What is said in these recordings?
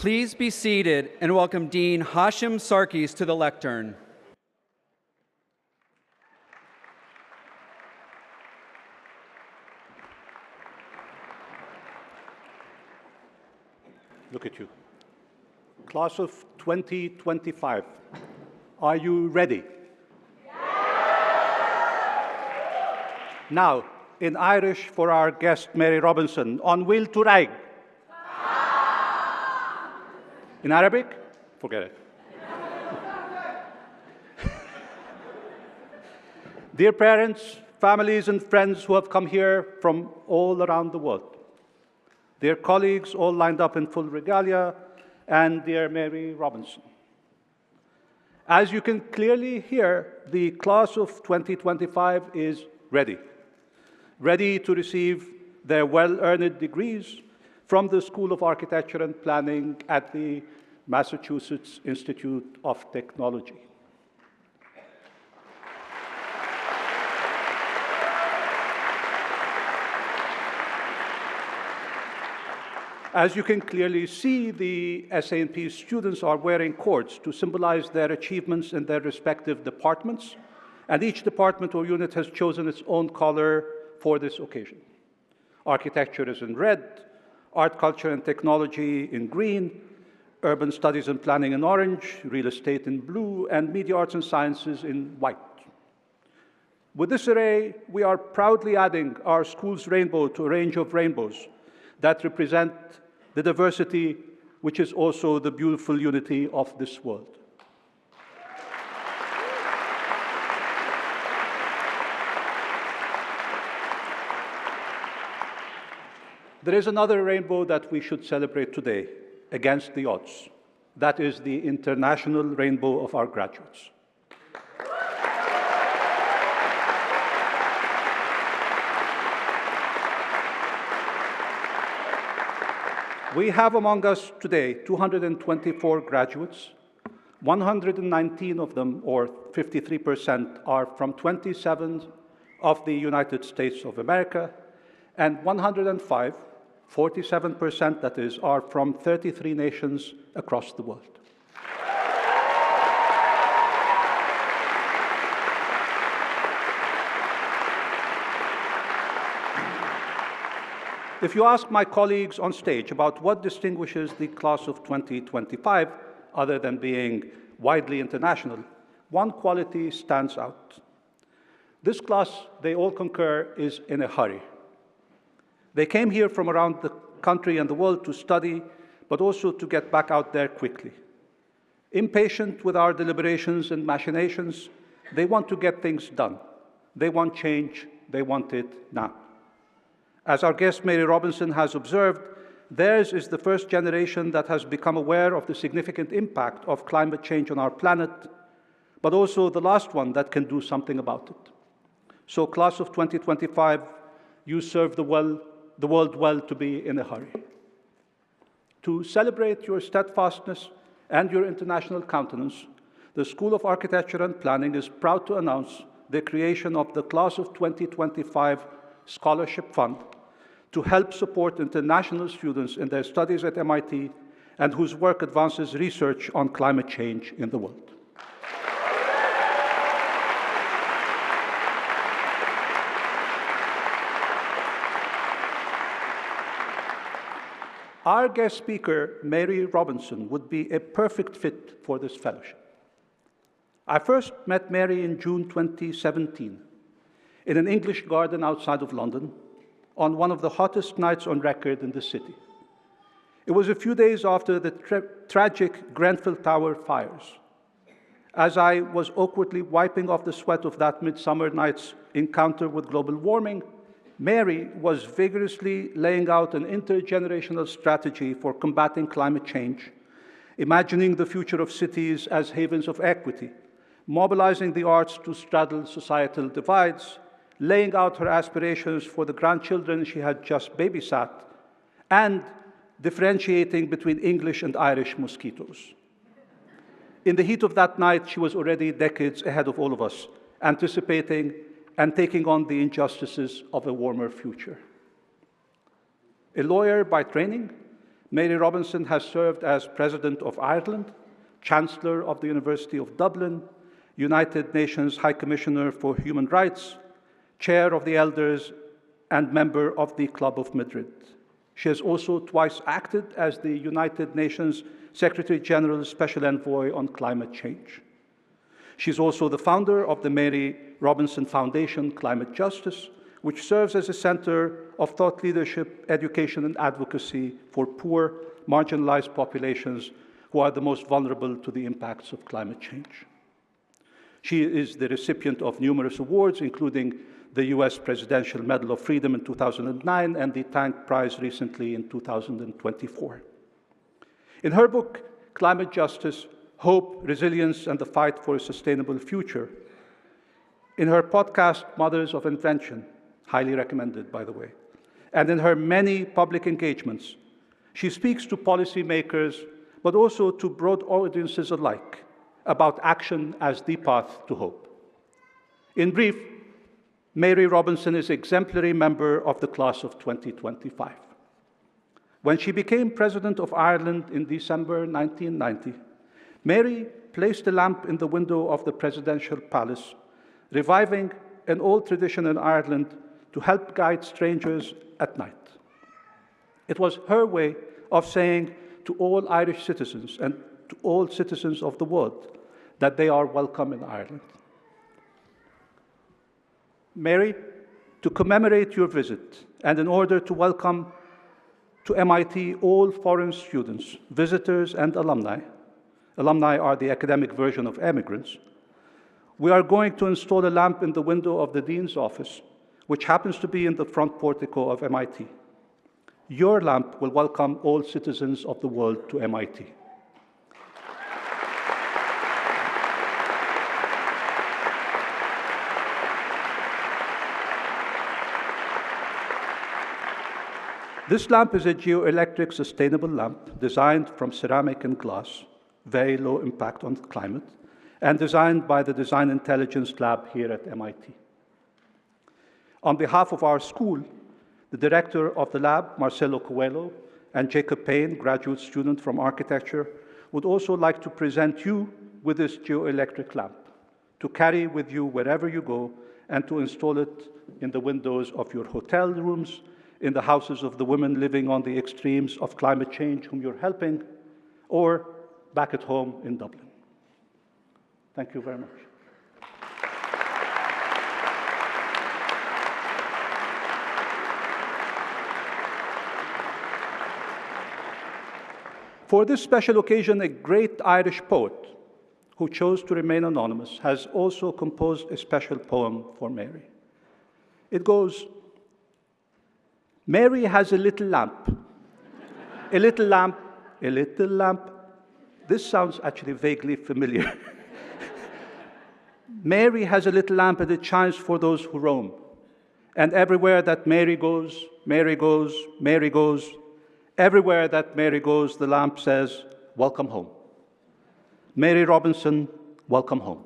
Please be seated and welcome Dean Hashim Sarkis to the lectern. Look at you. Class of 2025, are you ready? Now, in Irish for our guest Mary Robinson, on will to rag. In Arabic? Forget it. Dear parents, families, and friends who have come here from all around the world, dear colleagues all lined up in full regalia, and dear Mary Robinson. As you can clearly hear, the class of 2025 is ready to receive their well-earned degrees from the School of Architecture and Planning at the Massachusetts Institute of Technology. As you can clearly see, the SA&P students are wearing cords to symbolize their achievements in their respective departments, and each department or unit has chosen its own color for this occasion. Architecture is in red, art, culture, and technology in green, urban studies and planning in orange, real estate in blue, and media arts and sciences in white. With this array, we are proudly adding our school's rainbow to a range of rainbows that represent the diversity, which is also the beautiful unity of this world. There is another rainbow that we should celebrate today, against the odds. That is the international rainbow of our graduates. We have among us today 224 graduates. 119 of them, or 53%, are from 27 of the United States of America, and 105, 47% that is, are from 33 nations across the world. If you ask my colleagues on stage about what distinguishes the class of 2025, other than being widely international, one quality stands out. This class, they all concur, is in a hurry. They came here from around the country and the world to study, but also to get back out there quickly. Impatient with our deliberations and machinations, they want to get things done. They want change. They want it now. As our guest Mary Robinson has observed, theirs is the first generation that has become aware of the significant impact of climate change on our planet, but also the last one that can do something about it. So, class of 2025, you serve the world well to be in a hurry. To celebrate your steadfastness and your international countenance, the School of Architecture and Planning is proud to announce the creation of the Class of 2025 Scholarship Fund to help support international students in their studies at MIT and whose work advances research on climate change in the world. Our guest speaker, Mary Robinson, would be a perfect fit for this fellowship. I first met Mary in June 2017 in an English garden outside of London on one of the hottest nights on record in the city. It was a few days after the tragic Grenfell Tower fires. As I was awkwardly wiping off the sweat of that midsummer night's encounter with global warming, Mary was vigorously laying out an intergenerational strategy for combating climate change, imagining the future of cities as havens of equity, mobilizing the arts to straddle societal divides, laying out her aspirations for the grandchildren she had just babysat, and differentiating between English and Irish mosquitoes. In the heat of that night, she was already decades ahead of all of us, anticipating and taking on the injustices of a warmer future. A lawyer by training, Mary Robinson has served as President of Ireland, Chancellor of the University of Dublin, United Nations High Commissioner for Human Rights, Chair of the Elders, and member of the Club of Madrid. She has also twice acted as the United Nations Secretary General's Special Envoy on Climate Change. She's also the founder of the Mary Robinson Foundation Climate Justice, which serves as a center of thought leadership, education, and advocacy for poor, marginalized populations who are the most vulnerable to the impacts of climate change. She is the recipient of numerous awards, including the US Presidential Medal of Freedom in 2009 and the Tank Prize recently in 2024. In her book, Climate Justice, Hope, Resilience, and the Fight for a Sustainable Future, in her podcast, Mothers of Invention, highly recommended, by the way, and in her many public engagements, she speaks to policymakers, but also to broad audiences alike, about action as the path to hope. In brief, Mary Robinson is an exemplary member of the class of 2025. When she became President of Ireland in December 1990, Mary placed a lamp in the window of the presidential palace, reviving an old tradition in Ireland to help guide strangers at night. It was her way of saying to all Irish citizens and to all citizens of the world that they are welcome in Ireland. Mary, to commemorate your visit and in order to welcome to MIT all foreign students, visitors, and alumni are the academic version of emigrants, we are going to install a lamp in the window of the Dean's office, which happens to be in the front portico of MIT. Your lamp will welcome all citizens of the world to MIT. This lamp is a geoelectric sustainable lamp designed from ceramic and glass, very low impact on the climate, and designed by the Design Intelligence Lab here at MIT. On behalf of our school, the director of the lab, Marcelo Coelho, and Jacob Payne, graduate student from architecture, would also like to present you with this geoelectric lamp to carry with you wherever you go and to install it in the windows of your hotel rooms, in the houses of the women living on the extremes of climate change whom you're helping, or back at home in Dublin. Thank you very much. For this special occasion, a great Irish poet who chose to remain anonymous has also composed a special poem for Mary. It goes, Mary has a little lamp, a little lamp, a little lamp. This sounds actually vaguely familiar. Mary has a little lamp and it shines for those who roam. And everywhere that Mary goes, Mary goes, Mary goes, everywhere that Mary goes, the lamp says, welcome home. Mary Robinson, welcome home.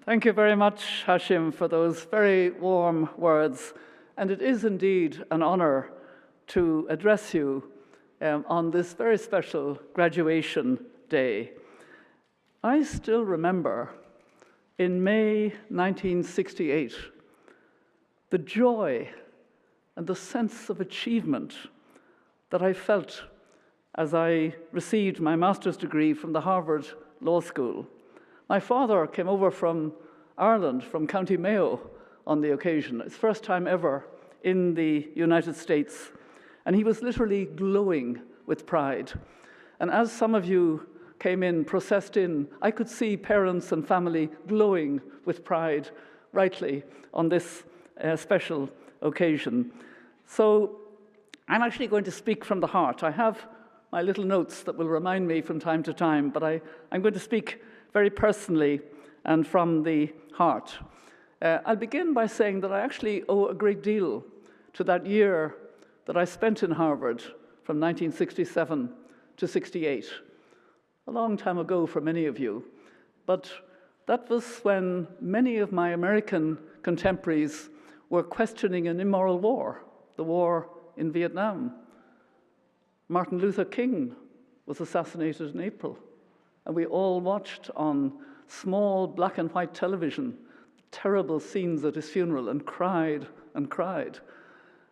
Thank you very much, Hashim, for those very warm words. And it is indeed an honor to address you on this very special graduation day. I still remember in May 1968, the joy and the sense of achievement that I felt as I received my master's degree from the Harvard Law School. My father came over from Ireland, from County Mayo, on the occasion. It's first time ever in the United States. And he was literally glowing with pride. And as some of you came in, processed in, I could see parents and family glowing with pride, rightly, on this special occasion. So I'm actually going to speak from the heart. I have my little notes that will remind me from time to time, but I'm going to speak very personally and from the heart. I'll begin by saying that I actually owe a great deal to that year that I spent in Harvard from 1967 to 68. a long time ago for many of you, but that was when many of my American contemporaries were questioning an immoral war, the war in Vietnam. Martin Luther King was assassinated in April, and we all watched on small black and white television terrible scenes at his funeral and cried and cried.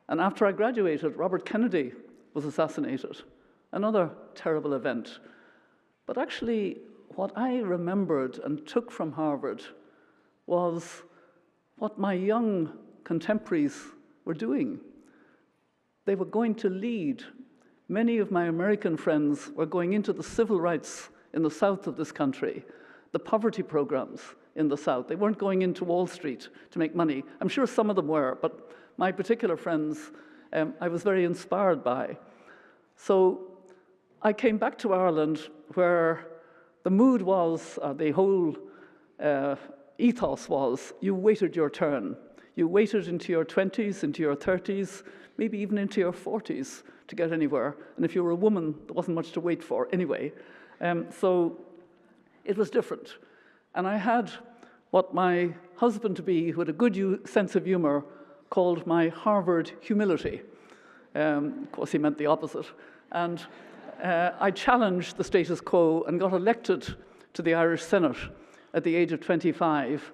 And after I graduated, Robert Kennedy was assassinated, another terrible event. But actually, what I remembered and took from Harvard was what my young contemporaries were doing. They were going to lead. Many of my American friends were going into the civil rights in the south of this country, the poverty programs in the south. They weren't going into Wall Street to make money. I'm sure some of them were, but my particular friends I was very inspired by. So I came back to Ireland where the mood was, the whole ethos was, you waited your turn. You waited into your 20s, into your 30s, maybe even into your 40s to get anywhere. And if you were a woman, there wasn't much to wait for anyway. So it was different. And I had what my husband-to-be, who had a good sense of humor, called my Harvard humility. Of course, he meant the opposite. And I challenged the status quo and got elected to the Irish Senate at the age of 25.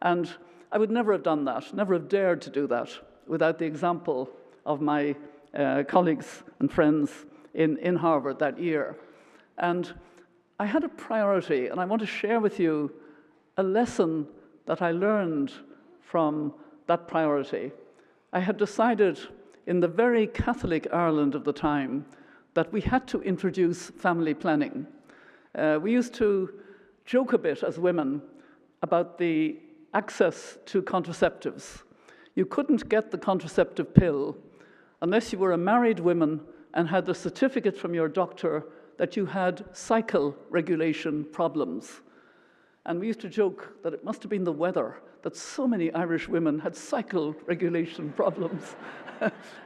And I would never have done that, never have dared to do that without the example of my colleagues and friends in Harvard that year. And I had a priority, and I want to share with you a lesson that I learned from that priority. I had decided in the very Catholic Ireland of the time that we had to introduce family planning. We used to joke a bit as women about the access to contraceptives. You couldn't get the contraceptive pill unless you were a married woman and had the certificate from your doctor that you had cycle regulation problems. And we used to joke that it must have been the weather that so many Irish women had cycle regulation problems.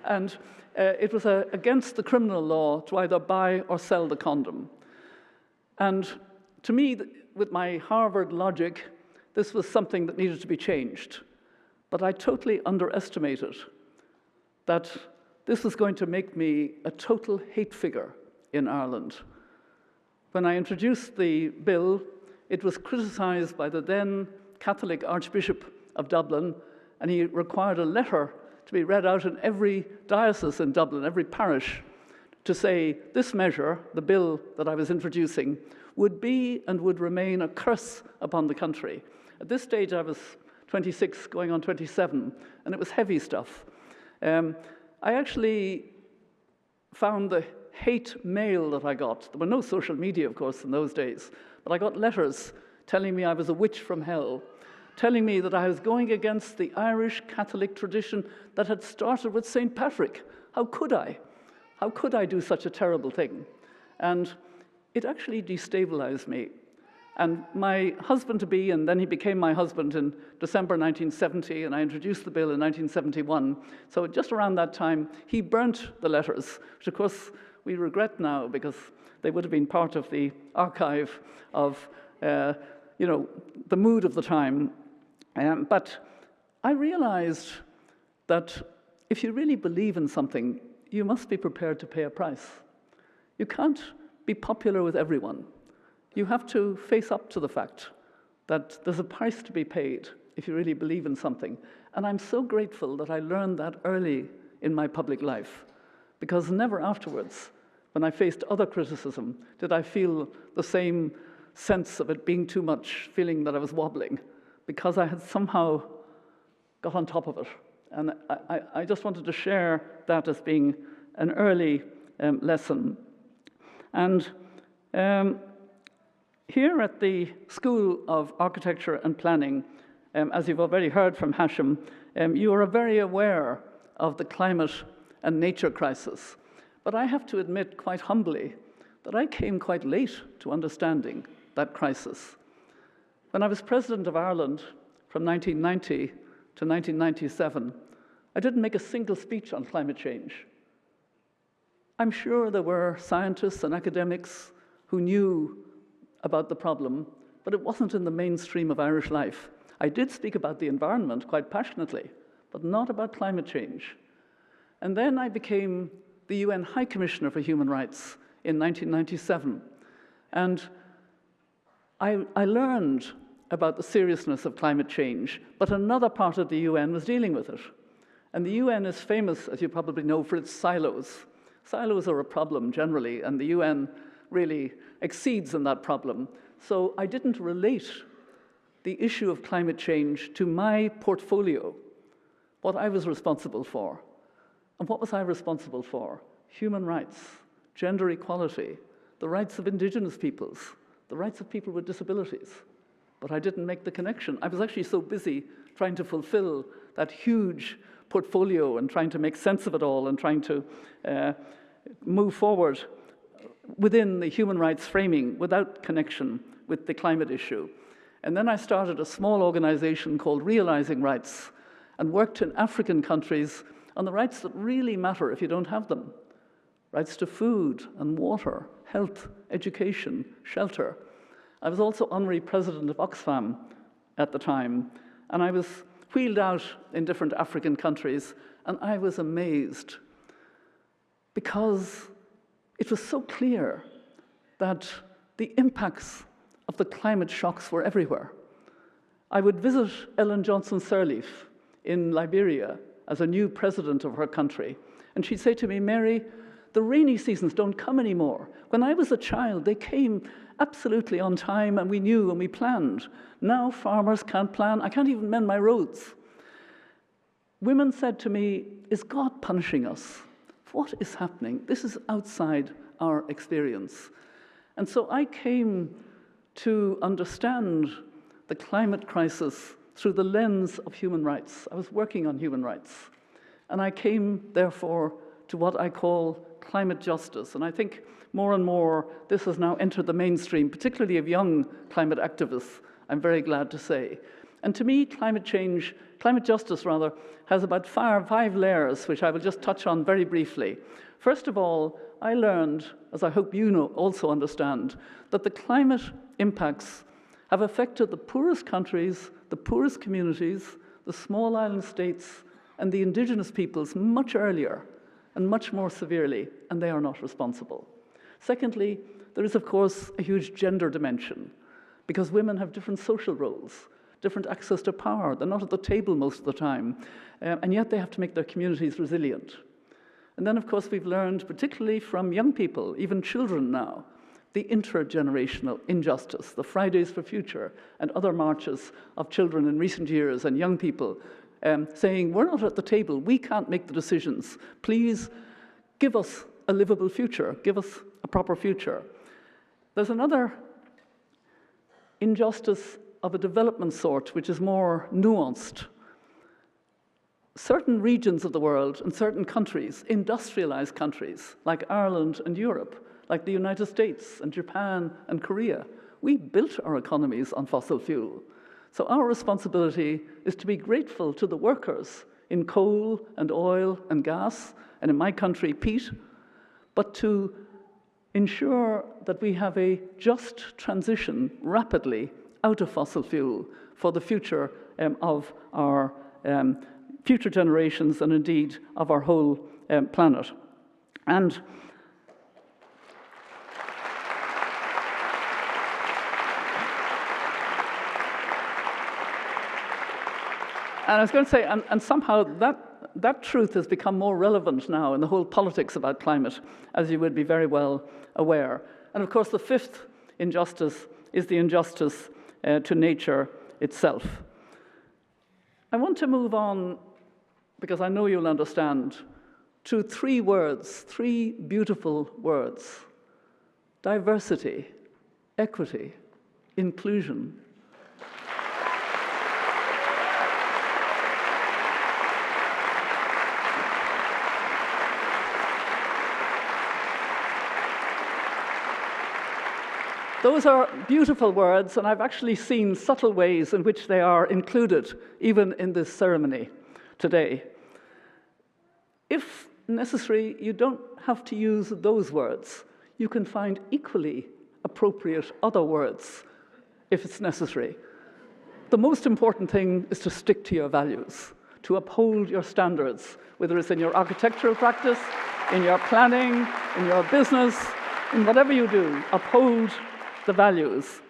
And it was against the criminal law to either buy or sell the condom. And to me, with my Harvard logic, this was something that needed to be changed. But I totally underestimated that this was going to make me a total hate figure in Ireland. When I introduced the bill, it was criticized by the then Catholic Archbishop of Dublin, and he required a letter to be read out in every diocese in Dublin, every parish, to say this measure, the bill that I was introducing, would be and would remain a curse upon the country. At this stage, I was 26, going on 27, and it was heavy stuff. I actually found the hate mail that I got. There were no social media, of course, in those days, but I got letters telling me I was a witch from hell, telling me that I was going against the Irish Catholic tradition that had started with St. Patrick. How could I? How could I do such a terrible thing? And it actually destabilized me. And my husband-to-be, and then he became my husband in December 1970, and I introduced the bill in 1971. So just around that time, he burnt the letters, which of course we regret now because they would have been part of the archive of the mood of the time. But I realized that if you really believe in something, you must be prepared to pay a price. You can't be popular with everyone. You have to face up to the fact that there's a price to be paid if you really believe in something. And I'm so grateful that I learned that early in my public life, because never afterwards, when I faced other criticism, did I feel the same sense of it being too much, feeling that I was wobbling, because I had somehow got on top of it. And I just wanted to share that as being an early lesson. And here at the School of Architecture and Planning, as you've already heard from Hashim, you are very aware of the climate and nature crisis. But I have to admit quite humbly that I came quite late to understanding that crisis. When I was President of Ireland from 1990 to 1997, I didn't make a single speech on climate change. I'm sure there were scientists and academics who knew about the problem, but it wasn't in the mainstream of Irish life. I did speak about the environment quite passionately, but not about climate change. And then I became the UN High Commissioner for Human Rights in 1997. And I learned about the seriousness of climate change, but another part of the UN was dealing with it. And the UN is famous, as you probably know, for its silos. Silos are a problem generally, and the UN really exceeds in that problem. So I didn't relate the issue of climate change to my portfolio, what I was responsible for. And what was I responsible for? Human rights, gender equality, the rights of indigenous peoples, the rights of people with disabilities. But I didn't make the connection. I was actually so busy trying to fulfill that huge portfolio and trying to make sense of it all and trying to move forward within the human rights framing without connection with the climate issue. And then I started a small organization called Realizing Rights and worked in African countries on the rights that really matter if you don't have them. Rights to food and water, health, education, shelter. I was also honorary president of Oxfam at the time, and I was wheeled out in different African countries, and I was amazed because it was so clear that the impacts of the climate shocks were everywhere. I would visit Ellen Johnson Sirleaf in Liberia as a new president of her country, and she'd say to me, "Mary, the rainy seasons don't come anymore. When I was a child, they came absolutely on time, and we knew and we planned. Now farmers can't plan. I can't even mend my roads." Women said to me, "Is God punishing us? What is happening? This is outside our experience." And so I came to understand the climate crisis through the lens of human rights. I was working on human rights. And I came, therefore, to what I call climate justice. And I think more and more this has now entered the mainstream, particularly of young climate activists, I'm very glad to say. And to me, climate justice rather, has about five layers, which I will just touch on very briefly. First of all, I learned, as I hope you also understand, that the climate impacts have affected the poorest countries, the poorest communities, the small island states, and the indigenous peoples much earlier and much more severely, and they are not responsible. Secondly, there is, of course, a huge gender dimension, because women have different social roles, different access to power. They're not at the table most of the time, and yet they have to make their communities resilient. And then, of course, we've learned, particularly from young people, even children now, the intergenerational injustice, the Fridays for Future and other marches of children in recent years and young people saying, "We're not at the table, we can't make the decisions. Please give us a livable future, give us a proper future." There's another injustice of a development sort which is more nuanced. Certain regions of the world and certain countries, industrialized countries like Ireland and Europe, like the United States and Japan and Korea, we built our economies on fossil fuel. So our responsibility is to be grateful to the workers in coal and oil and gas, and in my country, peat, but to ensure that we have a just transition rapidly out of fossil fuel for the future of our future generations and indeed of our whole planet. And I was going to say, and somehow that truth has become more relevant now in the whole politics about climate, as you would be very well aware. And of course, the fifth injustice is the injustice to nature itself. I want to move on, because I know you'll understand, to three words, three beautiful words: diversity, equity, inclusion. Those are beautiful words, and I've actually seen subtle ways in which they are included, even in this ceremony today. If necessary, you don't have to use those words. You can find equally appropriate other words if it's necessary. The most important thing is to stick to your values, to uphold your standards, whether it's in your architectural practice, in your planning, in your business, in whatever you do, uphold the values.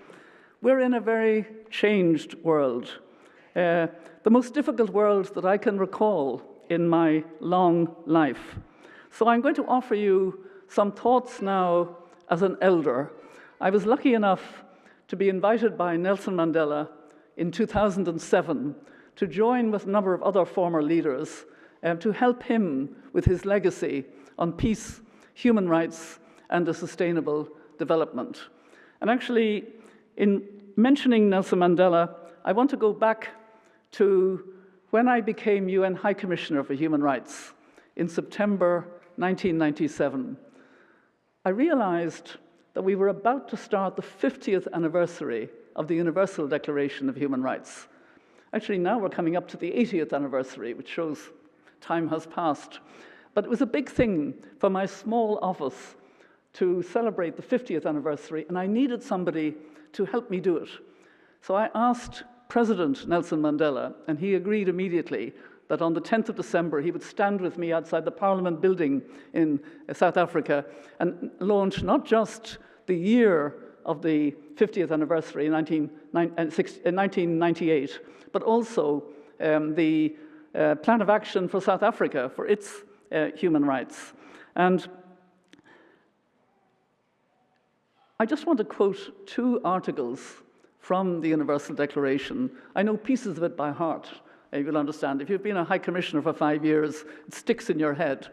We're in a very changed world. The most difficult world that I can recall in my long life. So I'm going to offer you some thoughts now as an elder. I was lucky enough to be invited by Nelson Mandela in 2007 to join with a number of other former leaders to help him with his legacy on peace, human rights, and a sustainable development. And actually, in mentioning Nelson Mandela, I want to go back to when I became UN High Commissioner for Human Rights in September 1997. I realized that we were about to start the 50th anniversary of the Universal Declaration of Human Rights. Actually, now we're coming up to the 80th anniversary, which shows time has passed. But it was a big thing for my small office to celebrate the 50th anniversary, and I needed somebody to help me do it. So I asked President Nelson Mandela, and he agreed immediately that on the 10th of December he would stand with me outside the Parliament building in South Africa and launch not just the year of the 50th anniversary in 1998, but also the Plan of Action for South Africa for its human rights. And I just want to quote two articles from the Universal Declaration. I know pieces of it by heart, you'll understand. If you've been a High Commissioner for 5 years, it sticks in your head.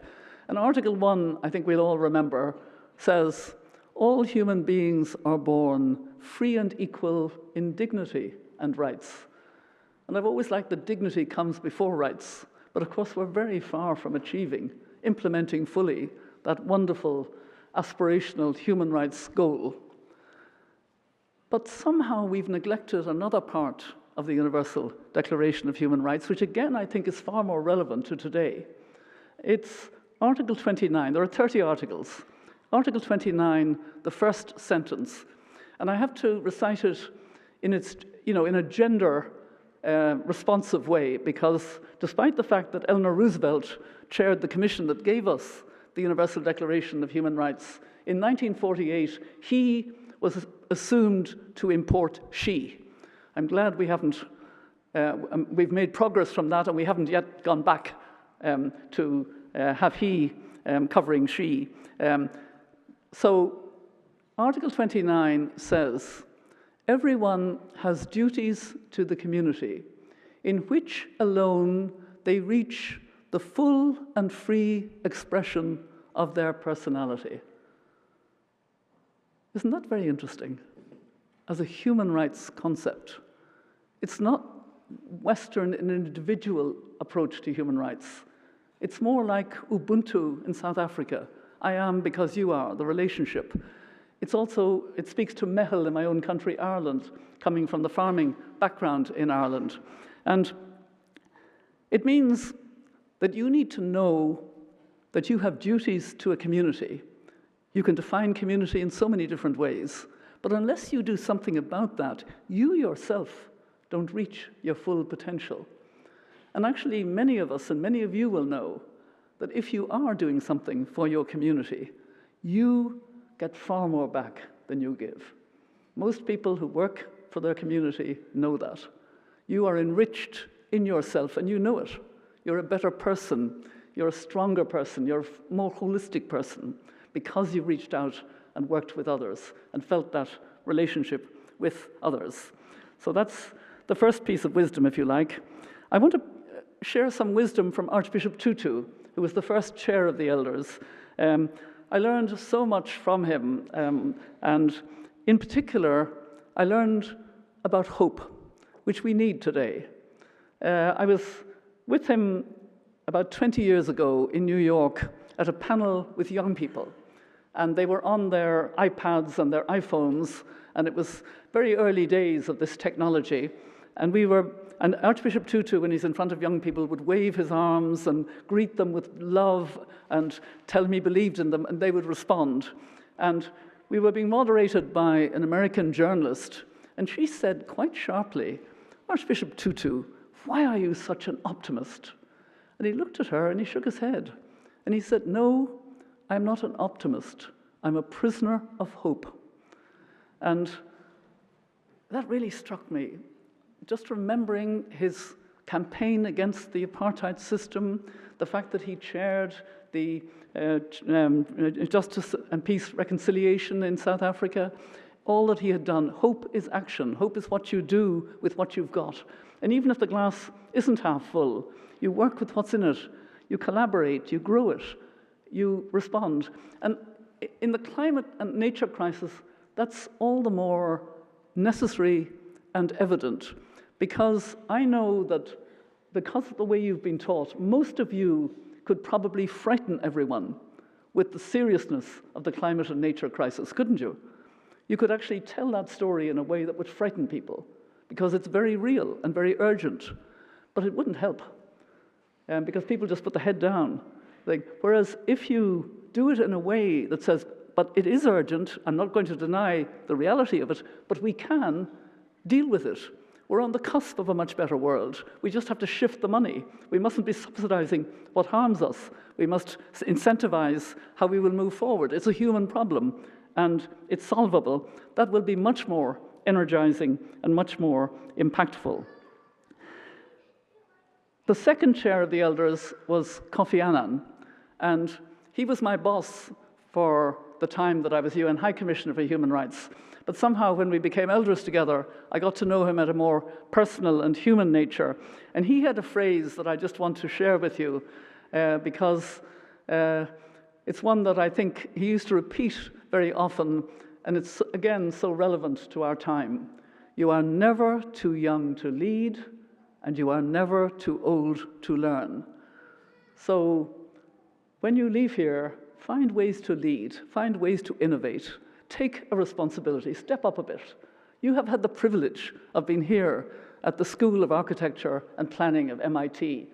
And Article 1, I think we'll all remember, says, "All human beings are born free and equal in dignity and rights." And I've always liked that dignity comes before rights, but of course we're very far from implementing fully that wonderful aspirational human rights goal. But somehow we've neglected another part of the Universal Declaration of Human Rights, which again I think is far more relevant to today. It's Article 29. There are 30 articles. Article 29, the first sentence. And I have to recite it in a gender responsive way, because despite the fact that Eleanor Roosevelt chaired the commission that gave us the Universal Declaration of Human Rights, in 1948, he was assumed to import she. I'm glad we've made progress from that, and we haven't yet gone back to have he covering she. So Article 29 says, "Everyone has duties to the community in which alone they reach the full and free expression of their personality." Isn't that very interesting? As a human rights concept, it's not Western and individual approach to human rights. It's more like Ubuntu in South Africa. I am because you are, the relationship. It speaks to mehel in my own country, Ireland, coming from the farming background in Ireland. And it means that you need to know that you have duties to a community. You can define community in so many different ways, but unless you do something about that, you yourself don't reach your full potential. And actually, many of us and many of you will know that if you are doing something for your community, you get far more back than you give. Most people who work for their community know that. You are enriched in yourself, and you know it. You're a better person, you're a stronger person, you're a more holistic person, because you've reached out and worked with others and felt that relationship with others. So that's the first piece of wisdom, if you like. I want to share some wisdom from Archbishop Tutu, who was the first chair of the elders. I learned so much from him, and in particular, I learned about hope, which we need today. I was with him about 20 years ago in New York at a panel with young people, and they were on their iPads and their iPhones, and it was very early days of this technology. And Archbishop Tutu, when he's in front of young people, would wave his arms and greet them with love and tell them he believed in them, and they would respond. And we were being moderated by an American journalist, and she said quite sharply, "Archbishop Tutu, why are you such an optimist?" And he looked at her and he shook his head. And he said, "No, I'm not an optimist. I'm a prisoner of hope." And that really struck me. Just remembering his campaign against the apartheid system, the fact that he chaired the Justice and Peace Reconciliation in South Africa, all that he had done. Hope is action. Hope is what you do with what you've got. And even if the glass isn't half full, you work with what's in it, you collaborate, you grow it, you respond. And in the climate and nature crisis, that's all the more necessary and evident, because I know that because of the way you've been taught, most of you could probably frighten everyone with the seriousness of the climate and nature crisis, couldn't you? You could actually tell that story in a way that would frighten people, because it's very real and very urgent, but it wouldn't help, because people just put the head down. Whereas if you do it in a way that says, but it is urgent, I'm not going to deny the reality of it, but we can deal with it. We're on the cusp of a much better world. We just have to shift the money. We mustn't be subsidizing what harms us. We must incentivize how we will move forward. It's a human problem, and it's solvable. That will be much more energizing and much more impactful. The second chair of the elders was Kofi Annan, and he was my boss for the time that I was UN High Commissioner for Human Rights. But somehow when we became elders together, I got to know him at a more personal and human nature. And he had a phrase that I just want to share with you, because it's one that I think he used to repeat very often, and it's, again, so relevant to our time. You are never too young to lead, and you are never too old to learn. So when you leave here, find ways to lead, find ways to innovate, take a responsibility, step up a bit. You have had the privilege of being here at the School of Architecture and Planning of MIT.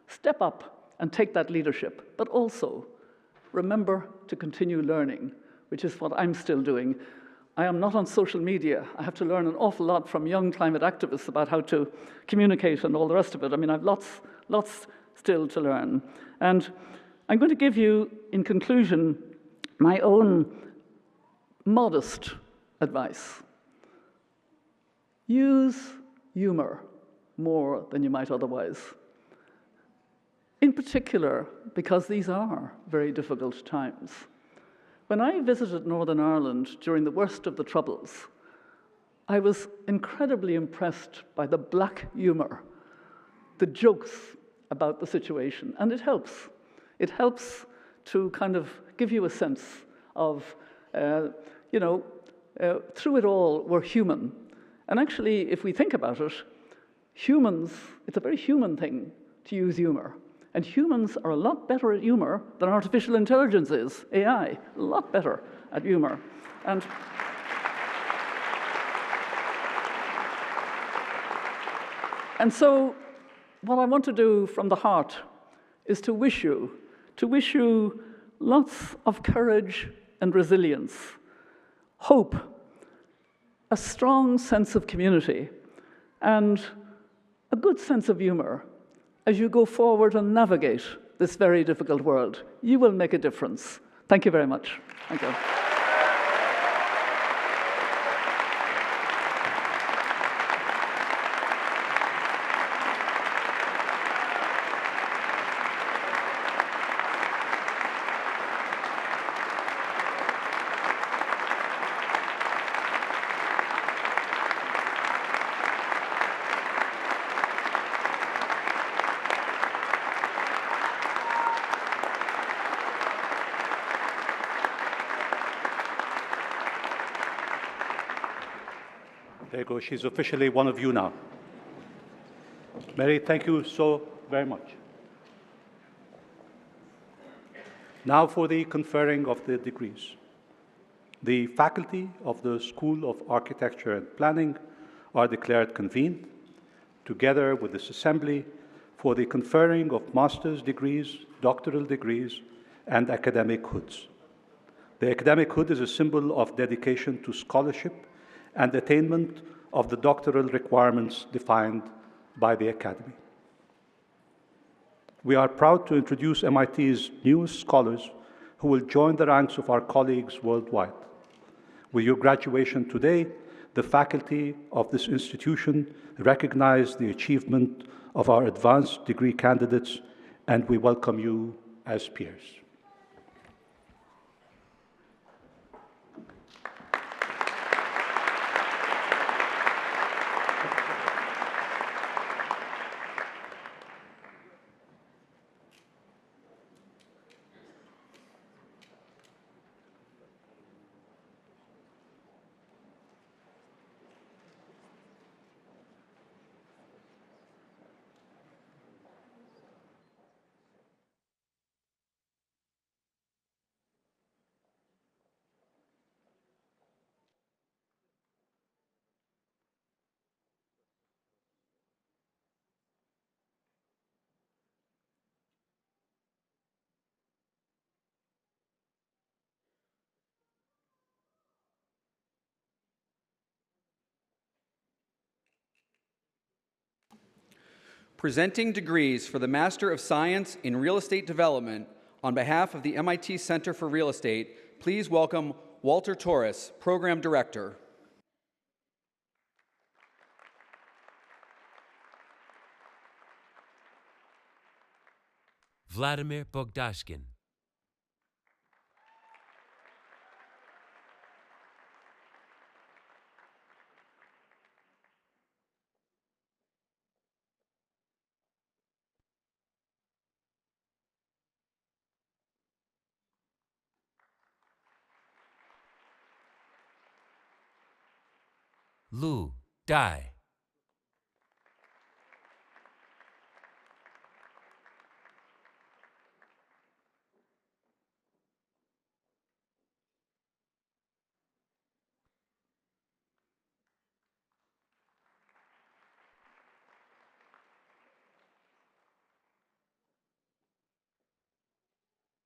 Step up and take that leadership, but also remember to continue learning, which is what I'm still doing. I am not on social media. I have to learn an awful lot from young climate activists about how to communicate and all the rest of it. I mean, I've lots still to learn. And I'm going to give you, in conclusion, my own modest advice. Use humor more than you might otherwise. In particular, because these are very difficult times. When I visited Northern Ireland during the worst of the Troubles, I was incredibly impressed by the black humor, the jokes about the situation, and it helps. It helps to kind of give you a sense of, through it all, we're human. And actually, if we think about it, humans, it's a very human thing to use humor. And humans are a lot better at humor than artificial intelligence is, AI, a lot better at humor. And so what I want to do from the heart is to wish you lots of courage and resilience, hope, a strong sense of community, and a good sense of humor as you go forward and navigate this very difficult world. You will make a difference. Thank you very much. Thank you. There you go. She's officially one of you now. Mary, thank you so very much. Now for the conferring of the degrees. The faculty of the School of Architecture and Planning are declared convened, together with this assembly, for the conferring of master's degrees, doctoral degrees, and academic hoods. The academic hood is a symbol of dedication to scholarship and attainment of the doctoral requirements defined by the Academy. We are proud to introduce MIT's newest scholars who will join the ranks of our colleagues worldwide. With your graduation today, the faculty of this institution recognize the achievement of our advanced degree candidates, and we welcome you as peers. Presenting degrees for the Master of Science in Real Estate Development on behalf of the MIT Center for Real Estate, please welcome Walter Torres, Program Director. Vladimir Bogdashkin. Lu Dai.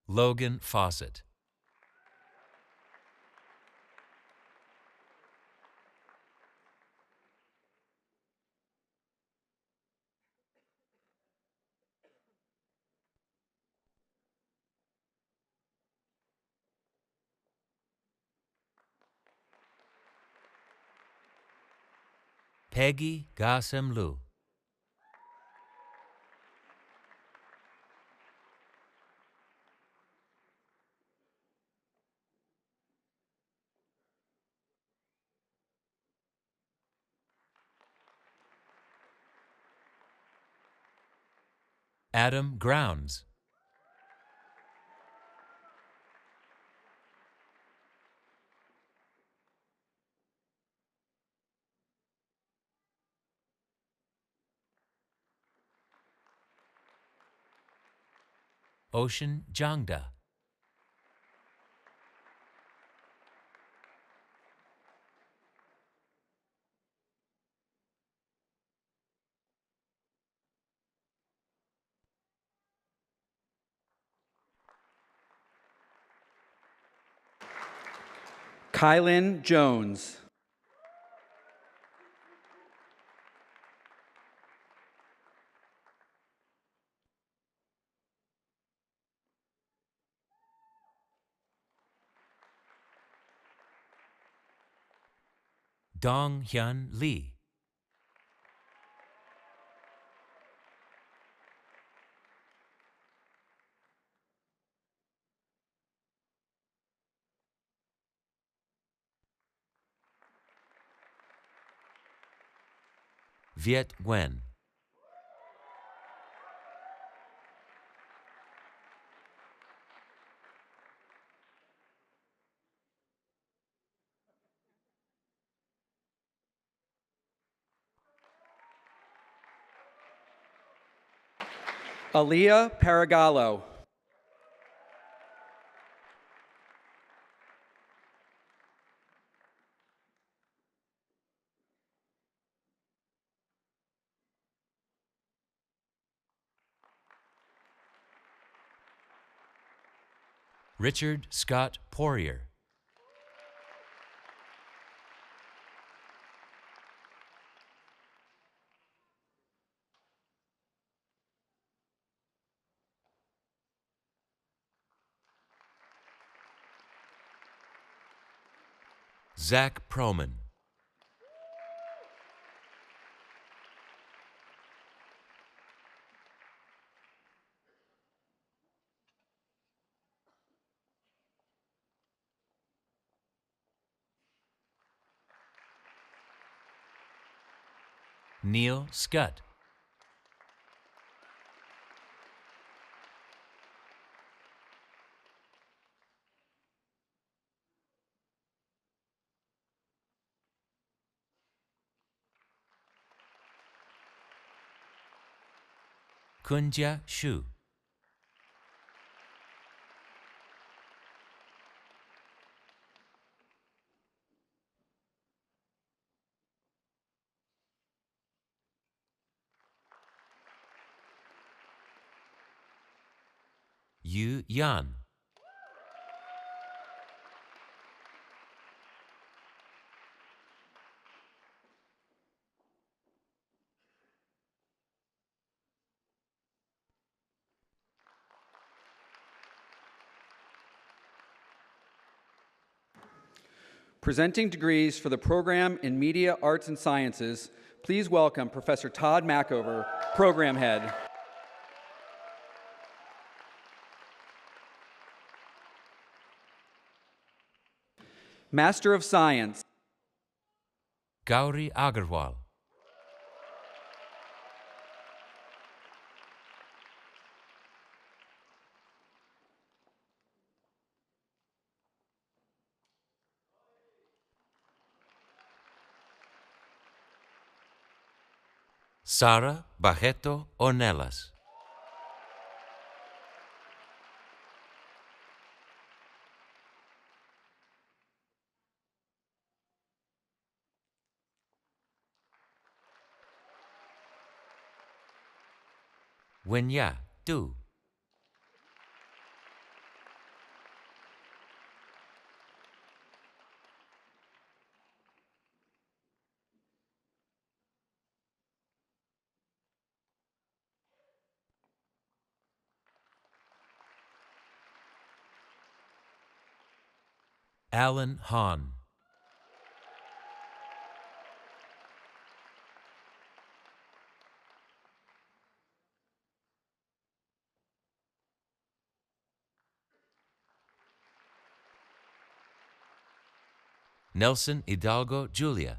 Logan Fawcett. Peggy Gasem Lu. Adam Grounds. Ocean Jangda. Kylan Jones. Dong Hyun Lee. Viet Nguyen. Aaliyah Paragallo. Richard Scott Poirier. Zach Proman. Neil Scott. Kunja Shu. Yu Yan. Presenting degrees for the program in Media, Arts, and Sciences, please welcome Professor Todd Mackover, Program Head. Master of Science, Gauri Agarwal. Sara Barreto Ornelas. Wenya Tu. Alan Hahn. Nelson Hidalgo Julia.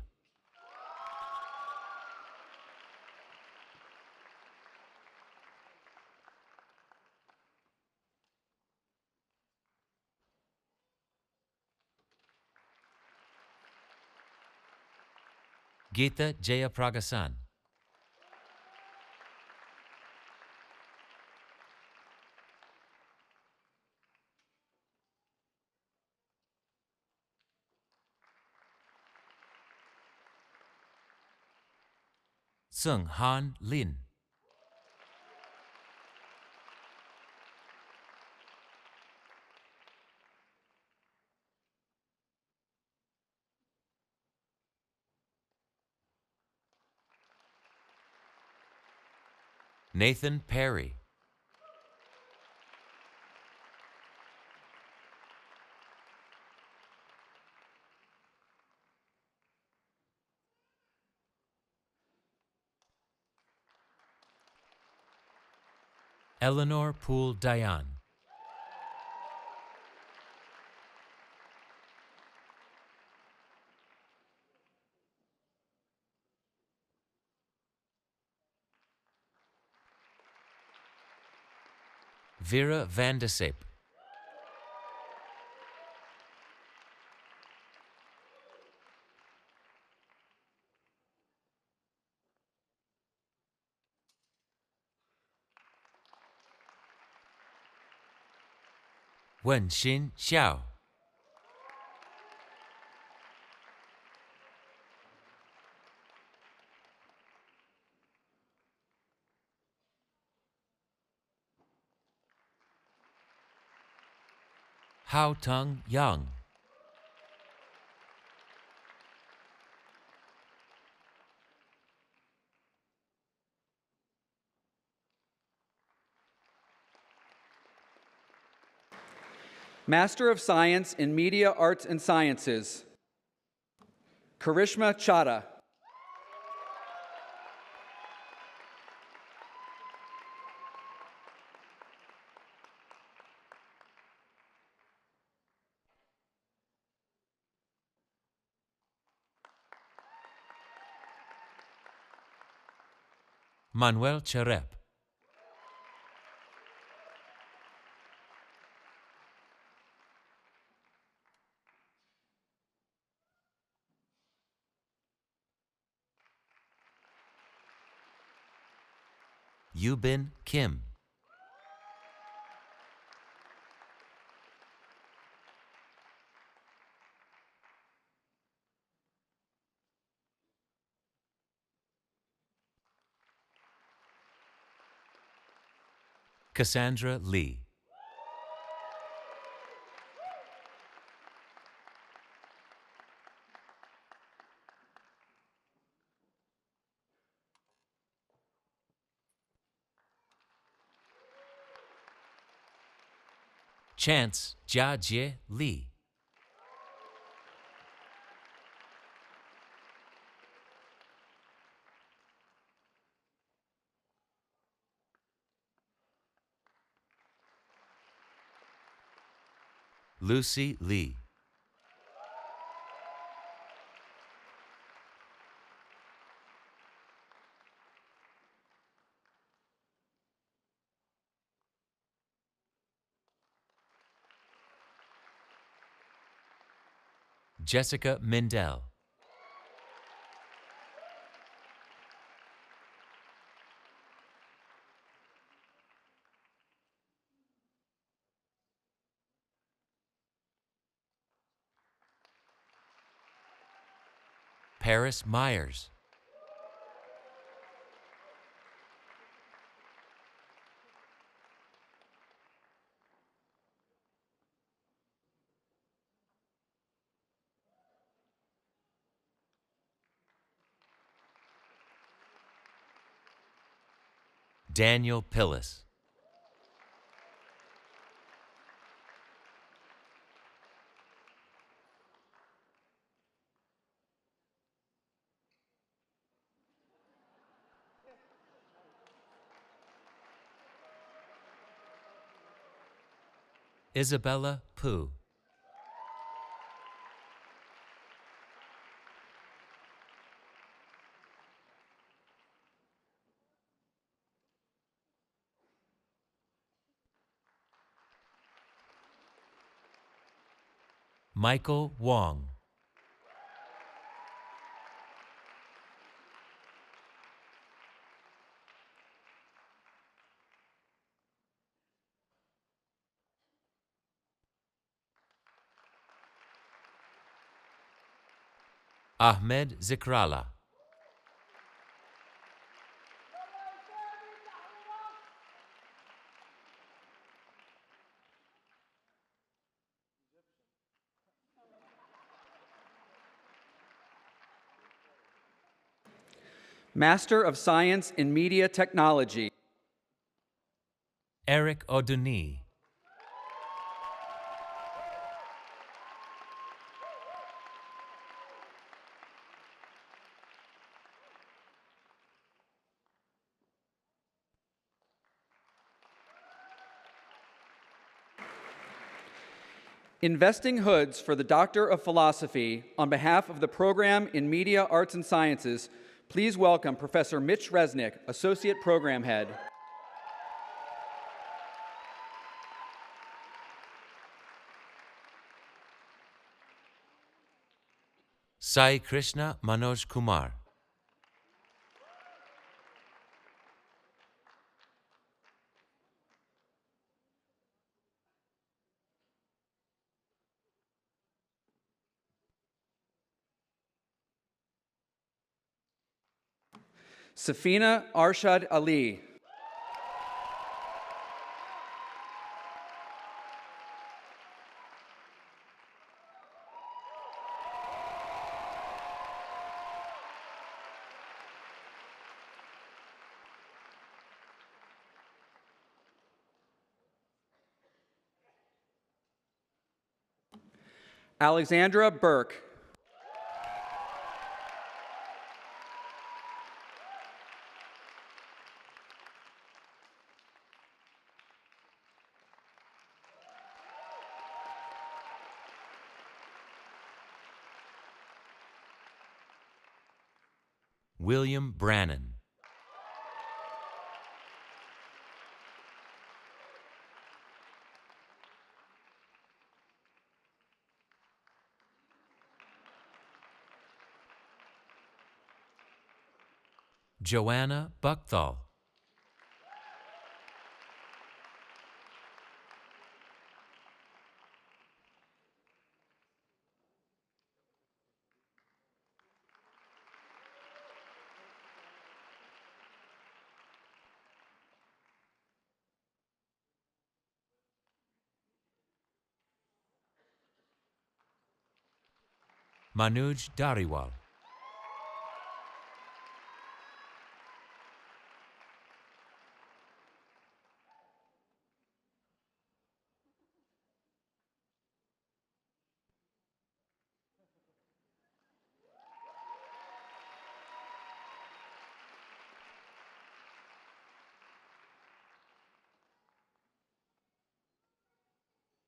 Geeta Jayapragasan. Sung Han Lin. Nathan Perry. Eleanor Poole Dayan. Vera van de Seep. Wen Xin Xiao. Hao Tung Young. Master of Science in Media, Arts, and Sciences, Karishma Chadha. Manuel Cherep. Yubin Kim. Cassandra Lee. Chance Jia Lee. Lucy Lee. Jessica Mindell. Paris Myers. Daniel Pillis. Isabella Pooh. Michael Wong. Ahmed Zikrala. Master of Science in Media Technology, Eric Oduni. Investing Hoods for the Doctor of Philosophy, on behalf of the program in Media, Arts, and Sciences, please welcome Professor Mitch Resnick, Associate Program Head. Sai Krishna Manoj Kumar. Safina Arshad Ali. Alexandra Burke. William Brannon. Joanna Buckthall. Manuj Dariwal.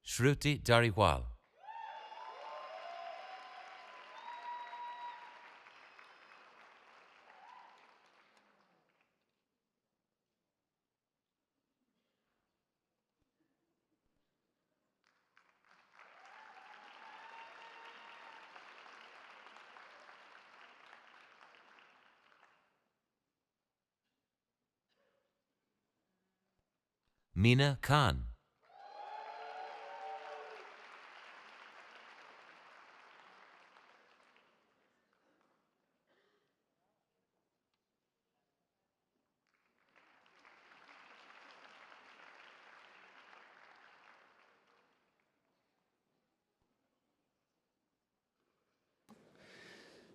Shruti Dariwal. Meena Khan.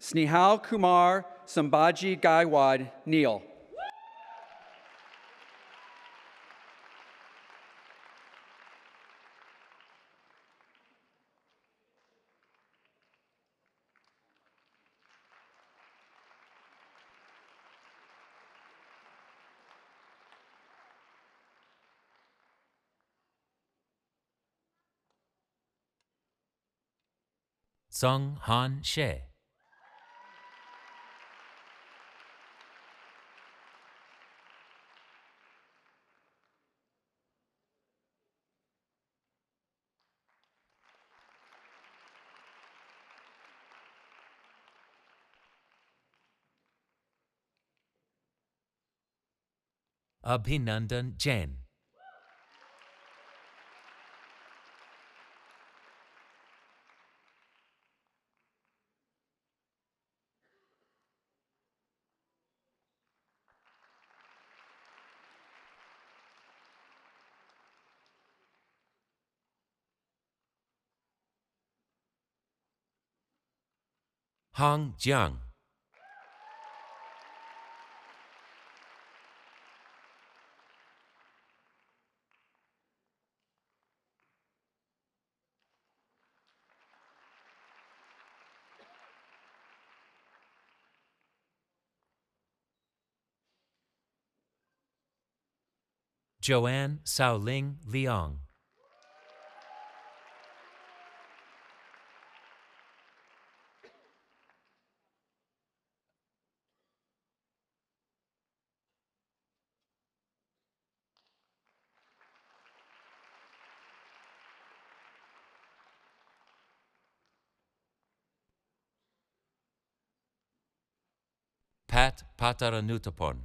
Snehal Kumar Sambhaji Gaiwad Neil. Sung Han She. Abhinandan Jain. Hong Jiang. Joanne Saoling Leong. Pat Pataranutapon.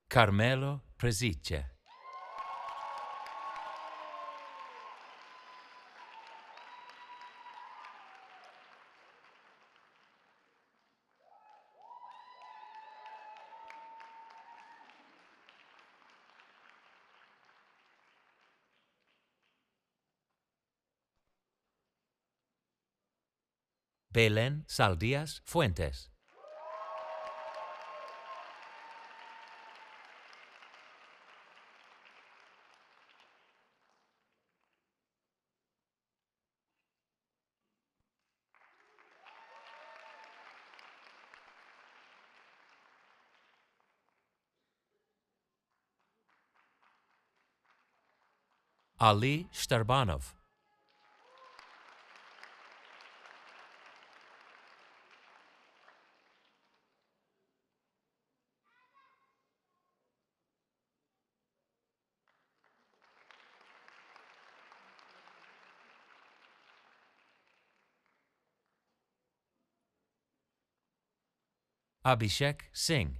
Carmelo Prezice. Belén Saldías Fuentes. Ali Shtarbanov. Abhishek Singh.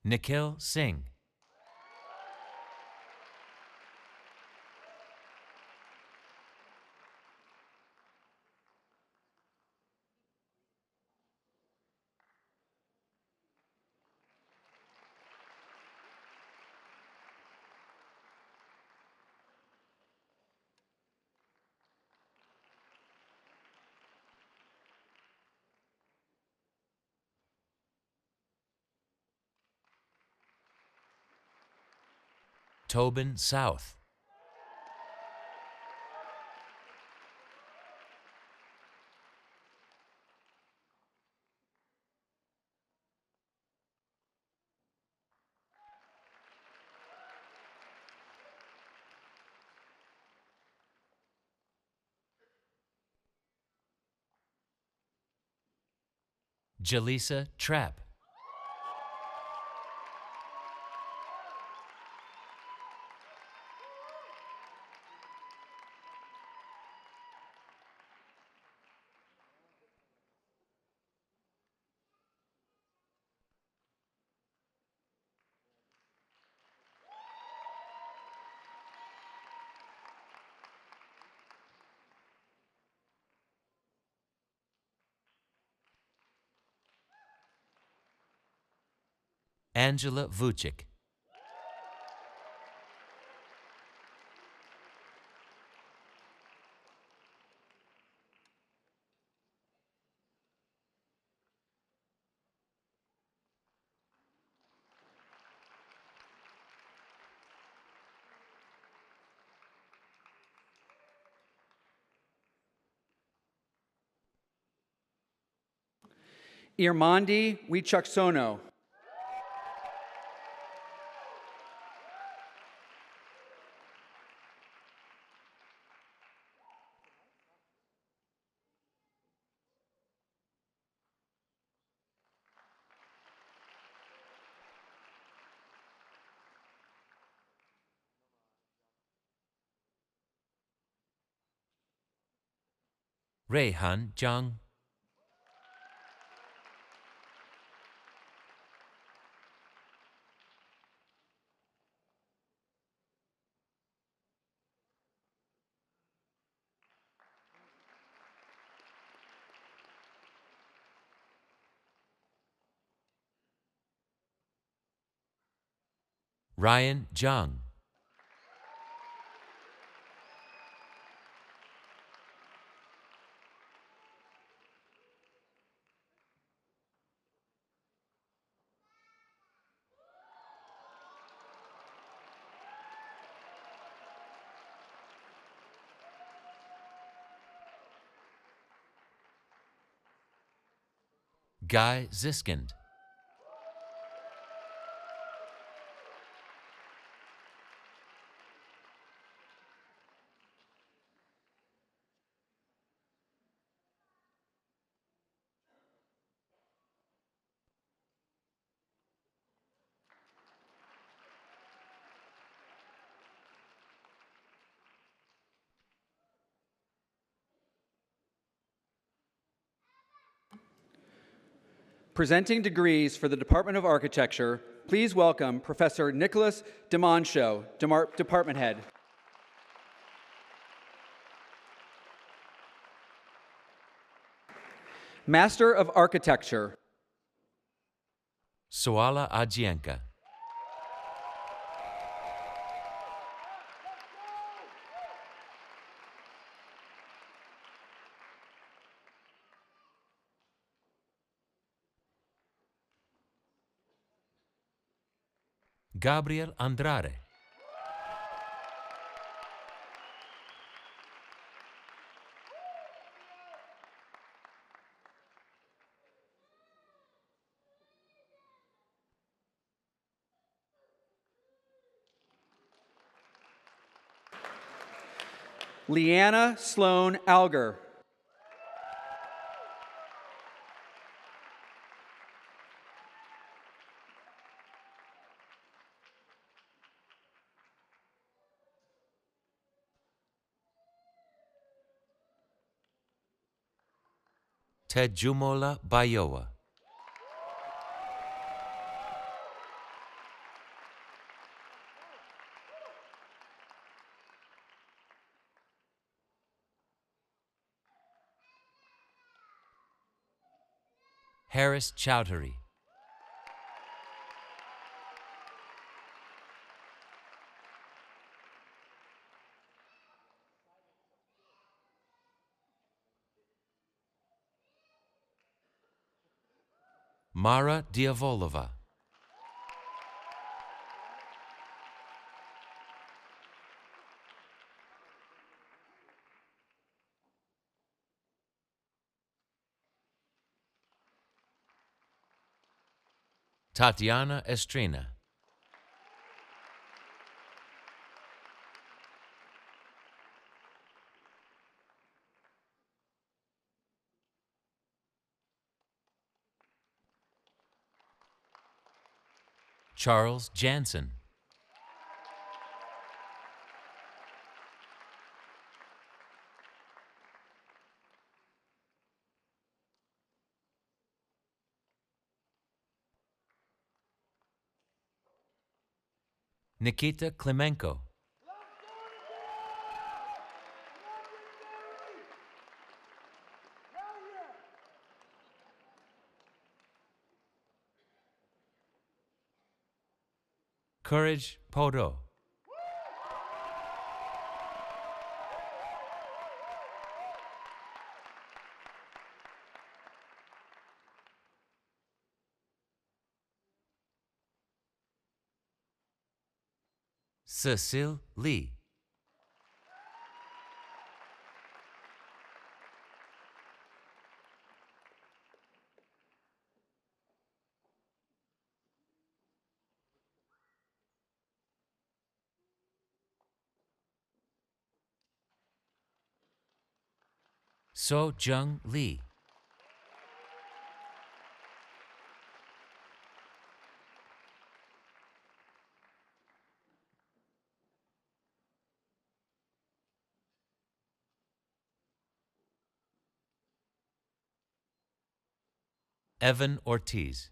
Nikhil Singh. Tobin South. Jaleesa Trapp. Angela Vucic. Irmandi Wichaksono. Rayhan Jung. Ryan Jung. Guy Ziskind. Presenting degrees for the Department of Architecture, please welcome Professor Nicholas DiMancio, Department Head. Master of Architecture. Soala Ajienka. Gabriel Andrade. Leanna Sloan Alger. Tejumola Bayoa. Harris Chowdhury. Mara Diavolova. Tatiana Estrina. Charles Jansen. Nikita Klemenko. Courage Podo. Cecile Lee. So Jung Lee. Evan Ortiz.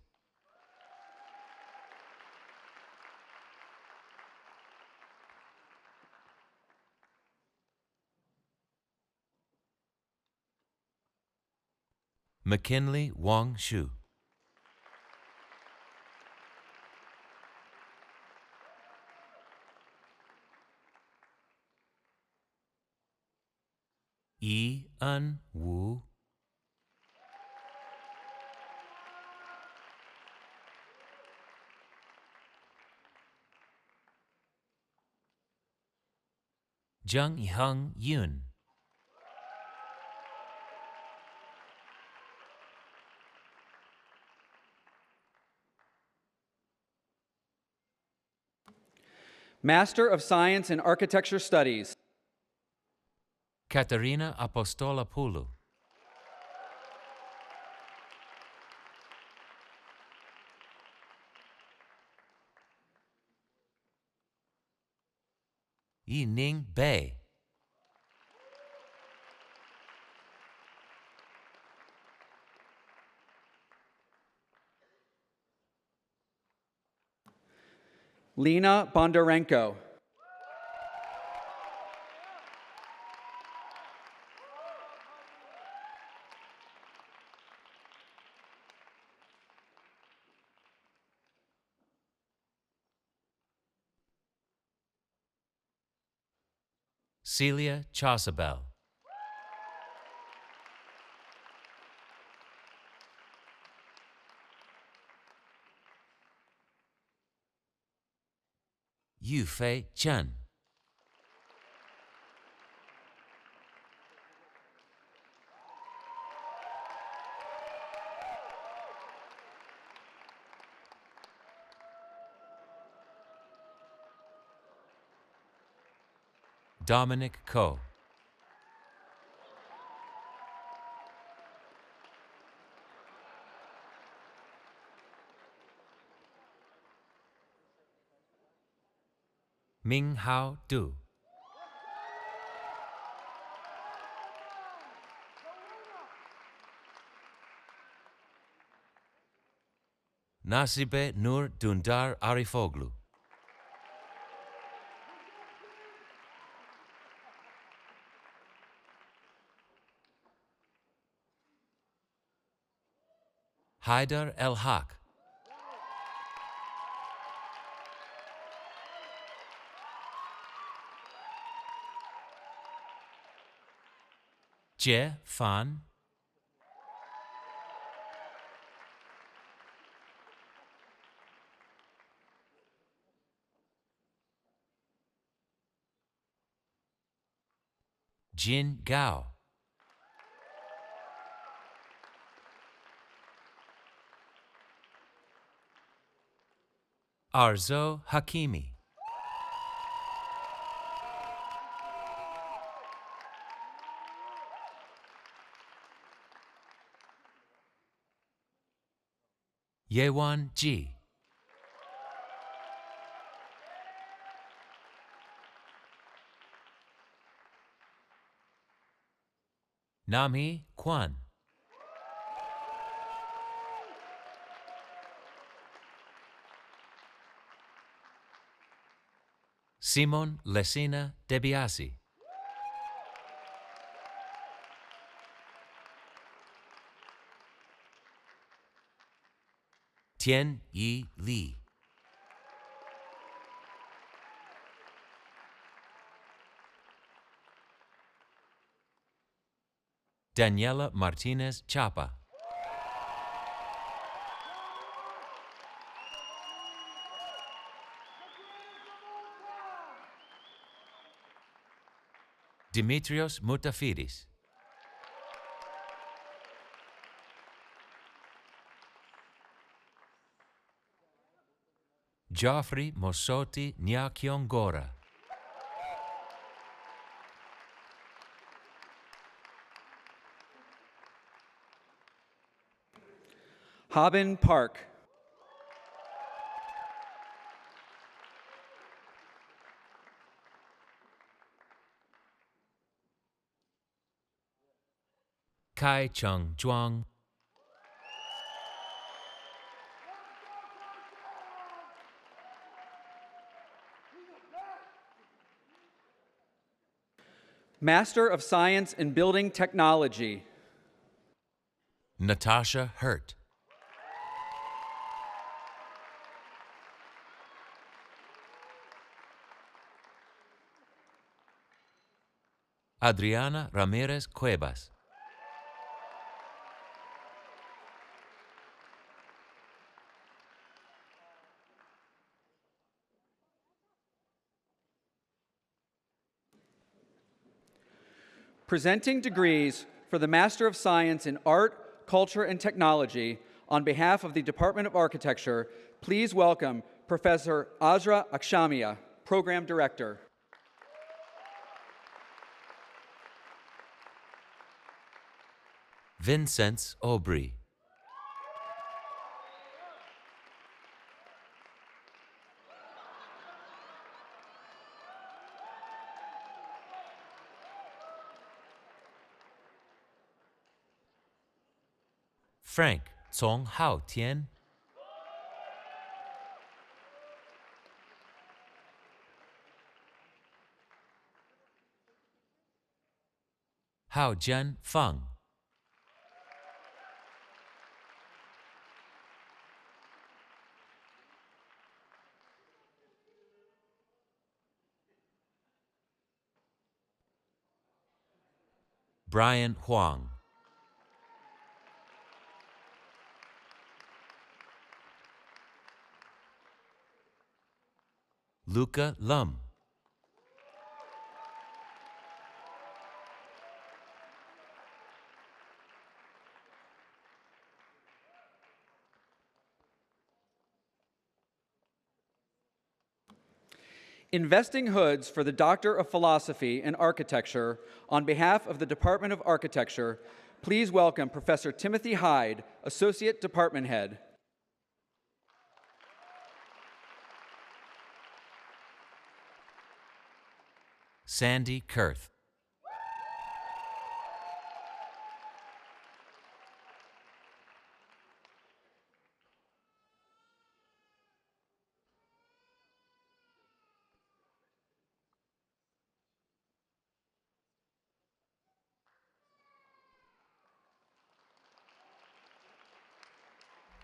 McKinley Wong Shu. Yi Un Wu. Jung Hyung Yoon. Master of Science in Architecture Studies. Katerina Apostolopoulou. Yi Ning Bei. Lena Bondarenko. Celia Chasabel. Yufei Chen. Dominic Ko. Ming Hao Du. Nasibe Nur Dundar Arifoglu. Haidar El Haq. Jie Fan. Jin Gao. Arzo Hakimi. Yewan Ji. Namhi Kwan. Simon Lesina Debiasi. Tian Yi Li. Daniela Martinez Chapa. Dimitrios Moutafidis. Geoffrey Mosoti Nyakyongora. Haben Park. Kai Chung Zhuang. Master of Science in Building Technology. Natasha Hurt. Adriana Ramirez Cuevas. Presenting degrees for the Master of Science in Art, Culture, and Technology on behalf of the Department of Architecture, please welcome Professor Azra Akshamia, Program Director. Vincent Aubry. Frank Tsong Hao Tien. Hao Jian Feng. Brian Huang. Luca Lum. Investing hoods for the Doctor of Philosophy in Architecture on behalf of the Department of Architecture, please welcome Professor Timothy Hyde, Associate Department Head. Sandy Kurth.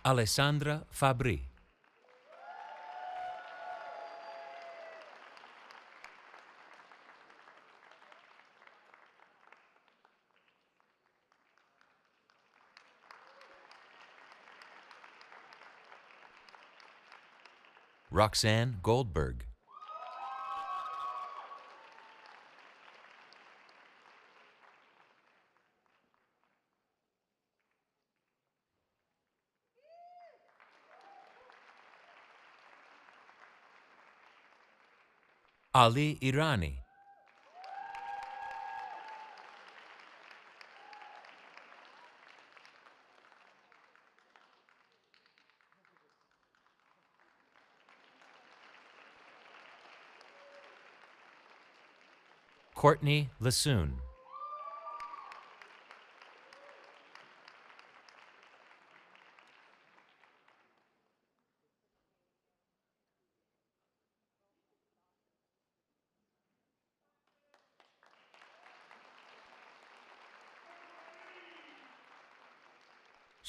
Alessandra Fabri. Roxanne Goldberg. Ali Irani. Courtney Lassoon.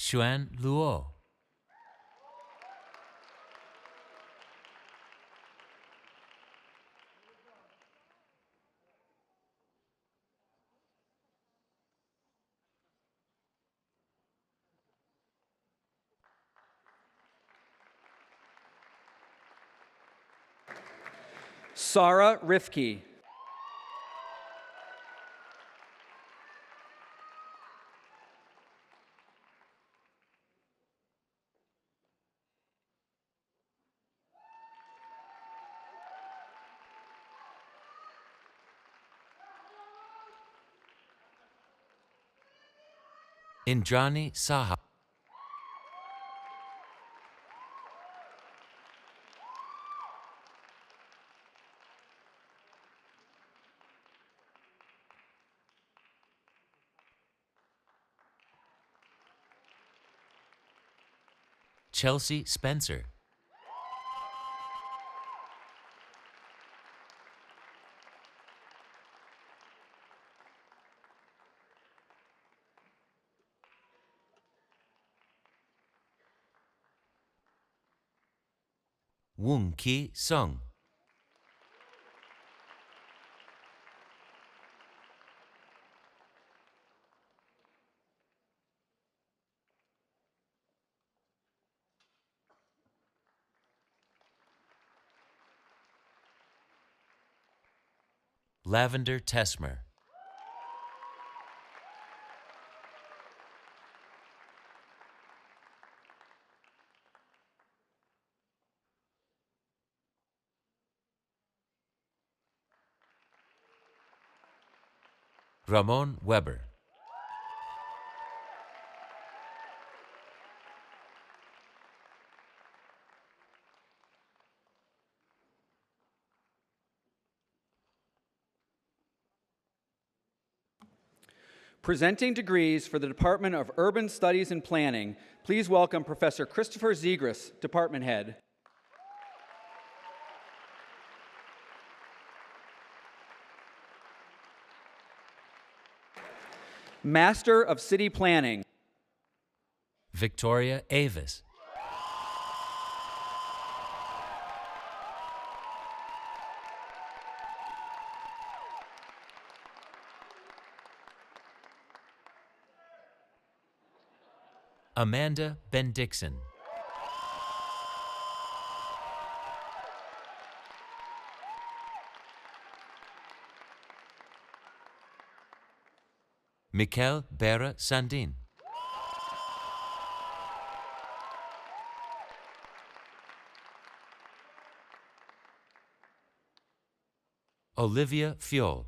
Xuan Luo. Sarah Rifke. Indrani Saha. Chelsea Spencer. Woon Ki Sung. Lavender Tesmer. Ramon Weber. Presenting degrees for the Department of Urban Studies and Planning, please welcome Professor Christopher Zegras, Department Head. Master of City Planning, Victoria Avis. Amanda Bendixson. Mikel Bera Sandin. Olivia Fiol.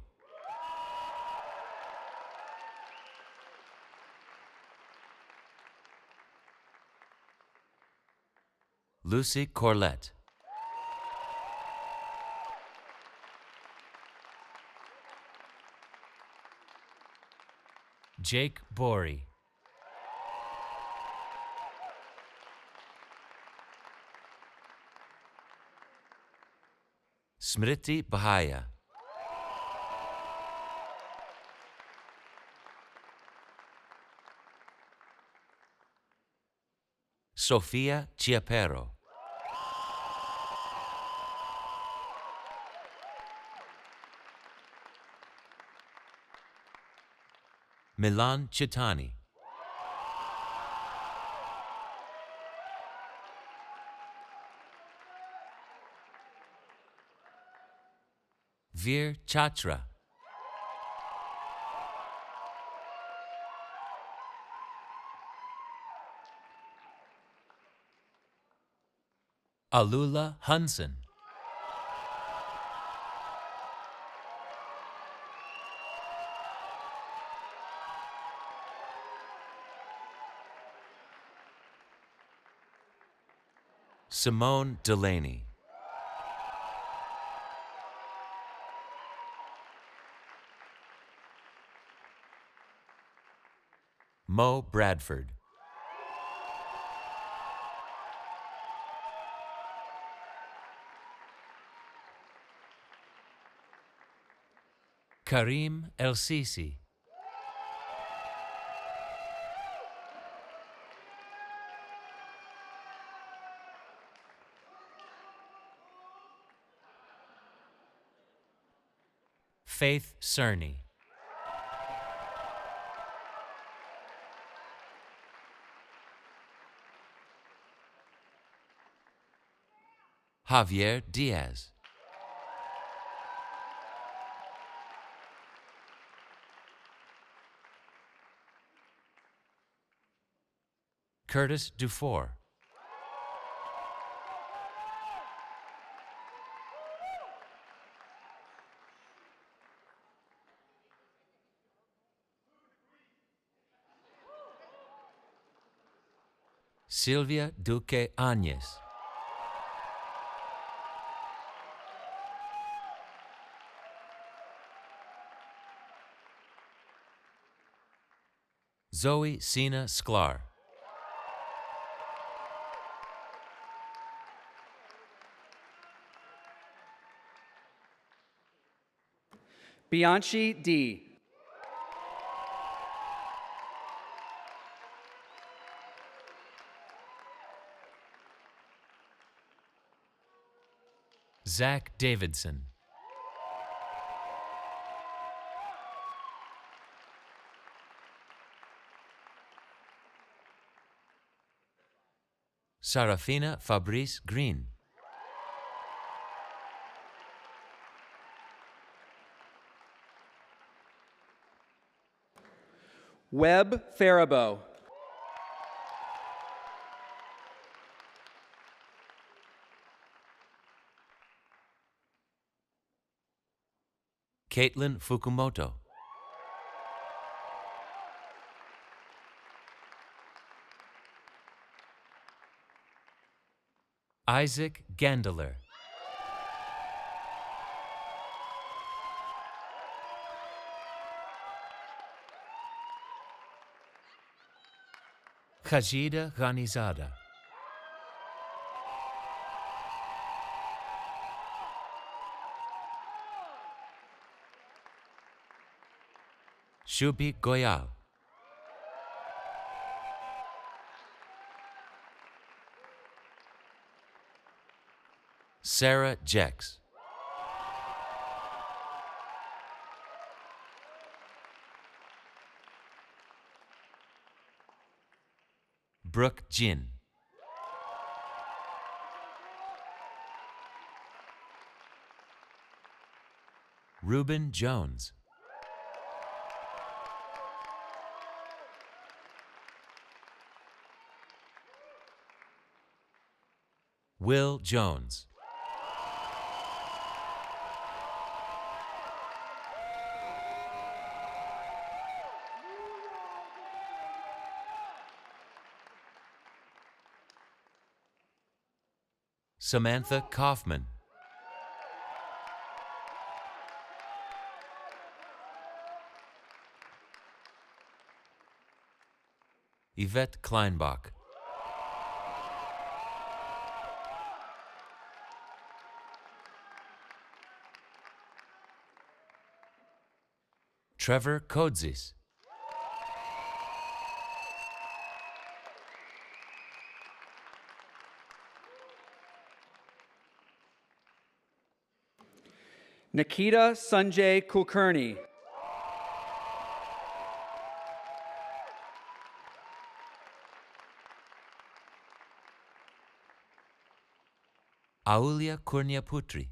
Lucy Corlett. Jake Borey. Smriti Bahaya. Sofia Chiapero. Milan Chitani. Veer Chatra. Alula Hansen. Simone Delaney. Mo Bradford. Karim El Sisi. Faith Cerny. Javier Diaz. Curtis Dufour. Silvia Duque Áñez. Zoe Sina Sklar. Bianchi D. Zach Davidson. Sarafina Fabrice Green. Webb Faribault. Caitlin Fukumoto. Isaac Gandeler. Khajida Ghanizada. Shubi Goyal. Sarah Jex. Brooke Jin. Reuben Jones. Will Jones. Samantha Kaufman. Yvette Kleinbach. Trevor Kodzis. Nikita Sanjay Kulkarni. Aulia Kurniaputri.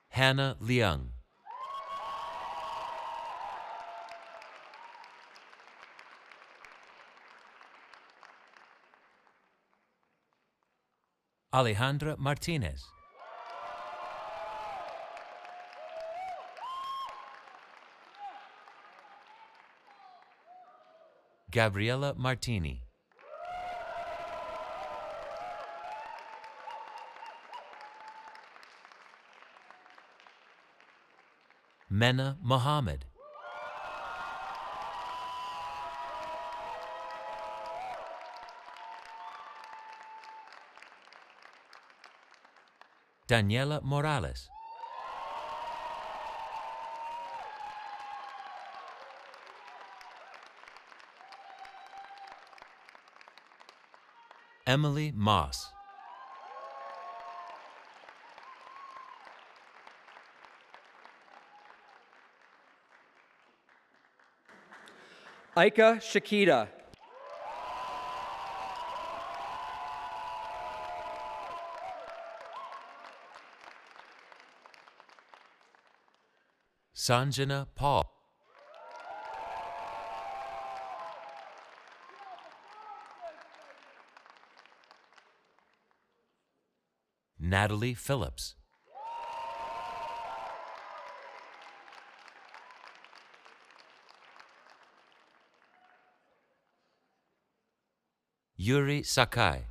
Hannah Liang. Alejandra Martinez. Gabriela Martini. Mena Mohammed. Daniela Morales. Emily Moss. Aika Shakita. Sanjana Paul. Natalie Phillips. Yuri Sakai.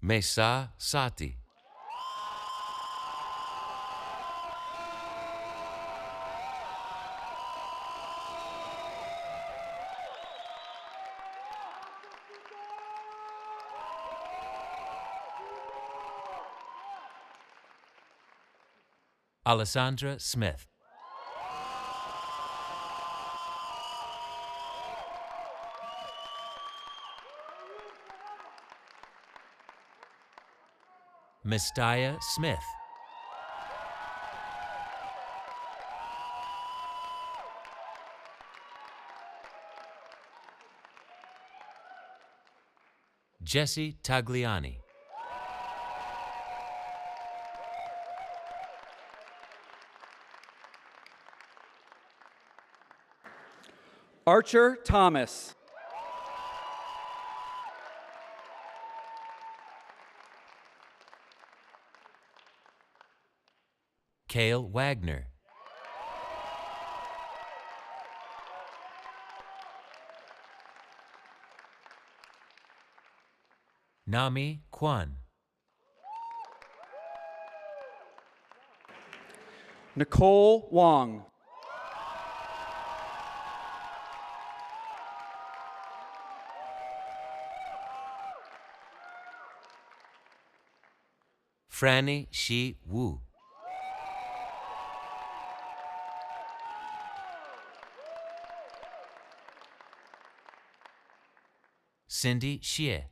Mesa Sati. Alessandra Smith. Mistaya Smith. Jesse Tagliani. Archer Thomas. Cale Wagner. Nami Kwan. Nicole Wong. Franny Shi Wu. Cindy Xie.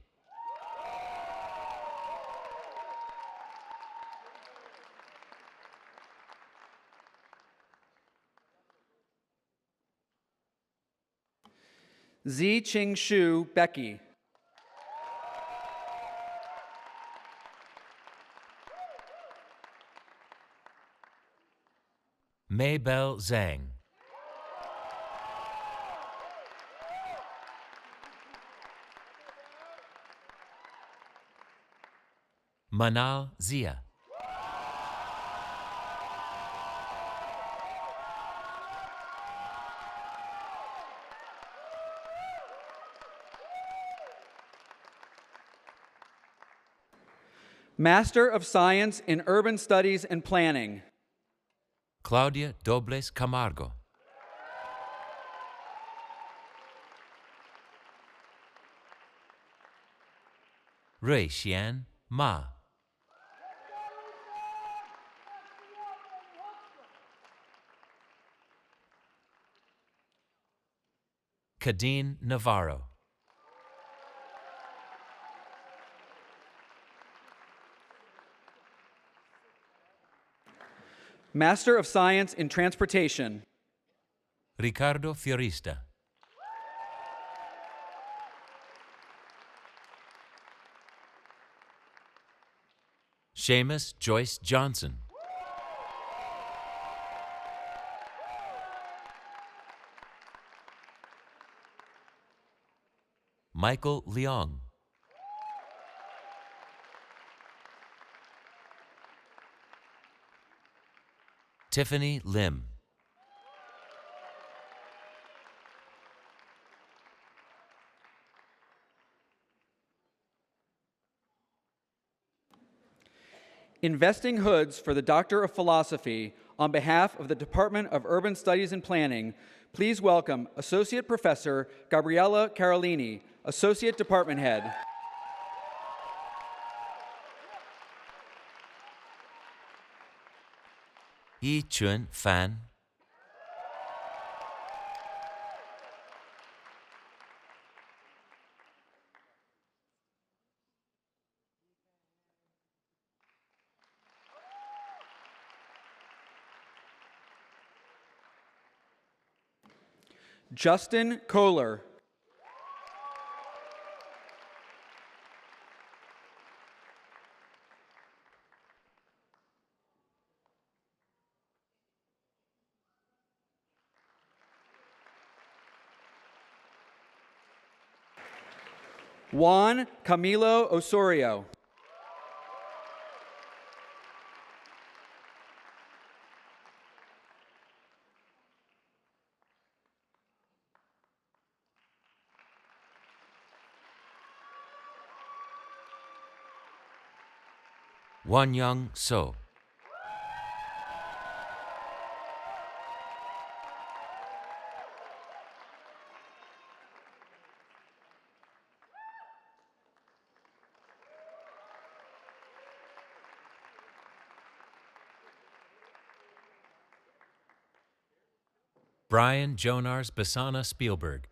Zi Ching Shu Becky. Maybell Zhang. Manal Zia. Master of Science in Urban Studies and Planning. Claudia Dobles Camargo. Rui Xian Ma. Kadeen Navarro. Master of Science in Transportation. Ricardo Fiorista. Seamus Joyce Johnson. Michael Leong. Tiffany Lim. Investing Hoods for the Doctor of Philosophy, on behalf of the Department of Urban Studies and Planning, please welcome Associate Professor Gabriella Carolini, Associate Department Head. Yi Chun Fan. Justin Kohler. Juan Camilo Osorio. Wan Young So. Brian Jonars Basana Spielberg.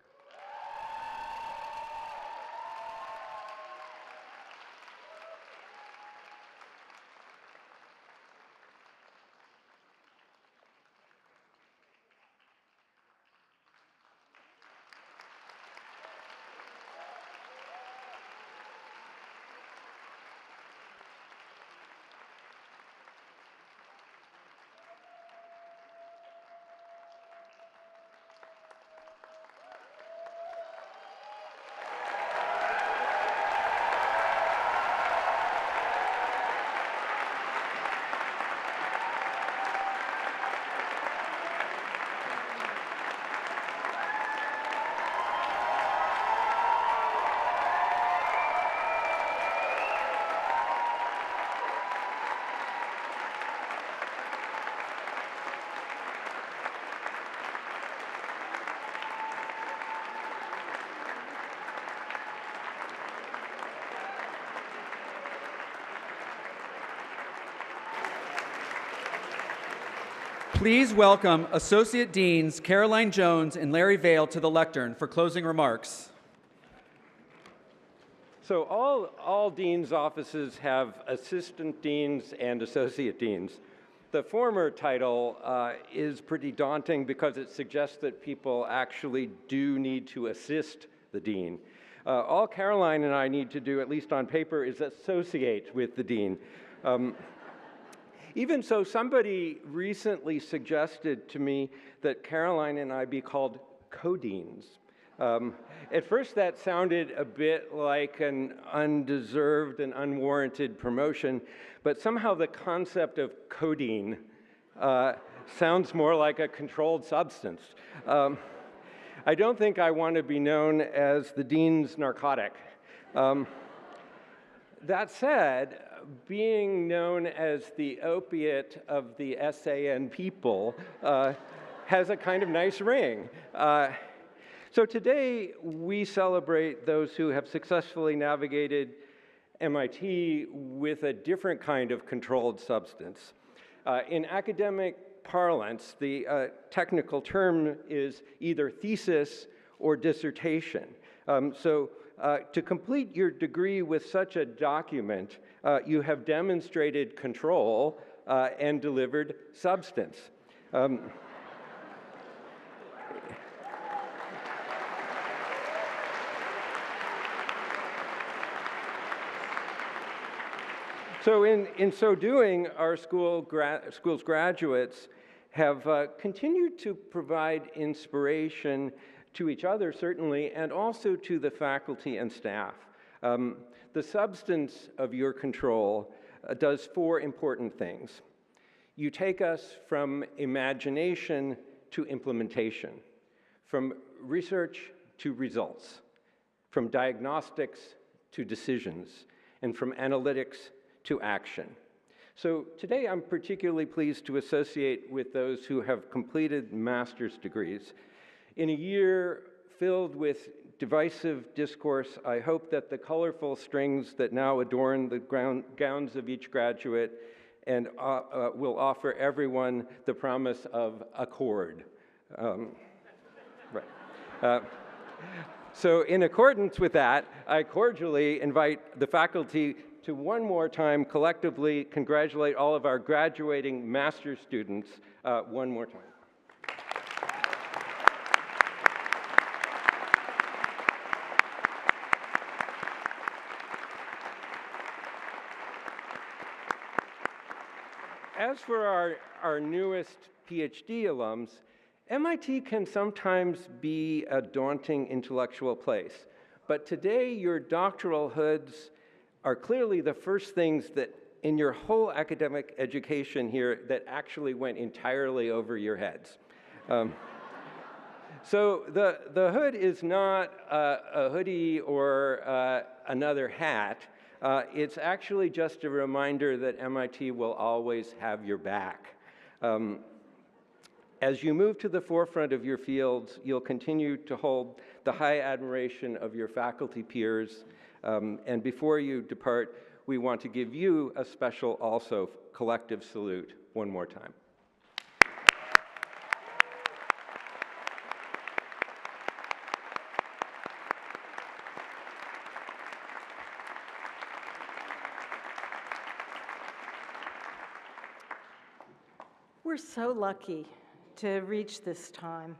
Please welcome Associate Deans Caroline Jones and Larry Vail to the lectern for closing remarks. So all dean's offices have assistant deans and associate deans. The former title is pretty daunting because it suggests that people actually do need to assist the dean. All Caroline and I need to do, at least on paper, is associate with the dean. Even so, somebody recently suggested to me that Caroline and I be called co-deans. At first that sounded a bit like an undeserved and unwarranted promotion, but somehow the concept of codeine sounds more like a controlled substance. I don't think I want to be known as the dean's narcotic. That said, being known as the opiate of the SAN people has a kind of nice ring. So today, we celebrate those who have successfully navigated MIT with a different kind of controlled substance. In academic parlance, the technical term is either thesis or dissertation. To complete your degree with such a document, you have demonstrated control and delivered substance. So in so doing, our school's graduates have continued to provide inspiration to each other, certainly, and also to the faculty and staff. The substance of your control does four important things. You take us from imagination to implementation, from research to results, from diagnostics to decisions, and from analytics to action. So today I'm particularly pleased to associate with those who have completed master's degrees. In a year filled with divisive discourse, I hope that the colorful strings that now adorn the gowns of each graduate and will offer everyone the promise of accord. So in accordance with that, I cordially invite the faculty to one more time collectively congratulate all of our graduating master's students one more time. As for our newest PhD alums, MIT can sometimes be a daunting intellectual place, but today your doctoral hoods are clearly the first things that in your whole academic education here that actually went entirely over your heads. So the hood is not a hoodie or another hat. It's actually just a reminder that MIT will always have your back. As you move to the forefront of your fields, you'll continue to hold the high admiration of your faculty peers. And before you depart, we want to give you a special also collective salute one more time. We're so lucky to reach this time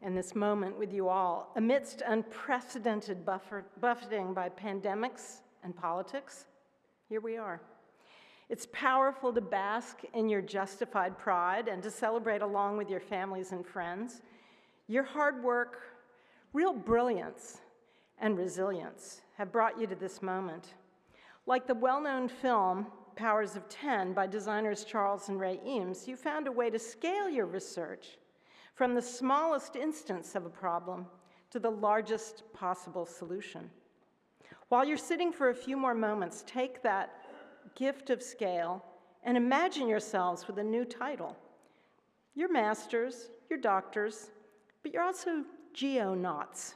and this moment with you all amidst unprecedented buffeting by pandemics and politics. Here we are. It's powerful to bask in your justified pride and to celebrate along with your families and friends. Your hard work, real brilliance, and resilience have brought you to this moment. Like the well-known film Powers of 10 by designers Charles and Ray Eames, you found a way to scale your research from the smallest instance of a problem to the largest possible solution. While you're sitting for a few more moments, take that gift of scale and imagine yourselves with a new title. You're masters, you're doctors, but you're also geonauts,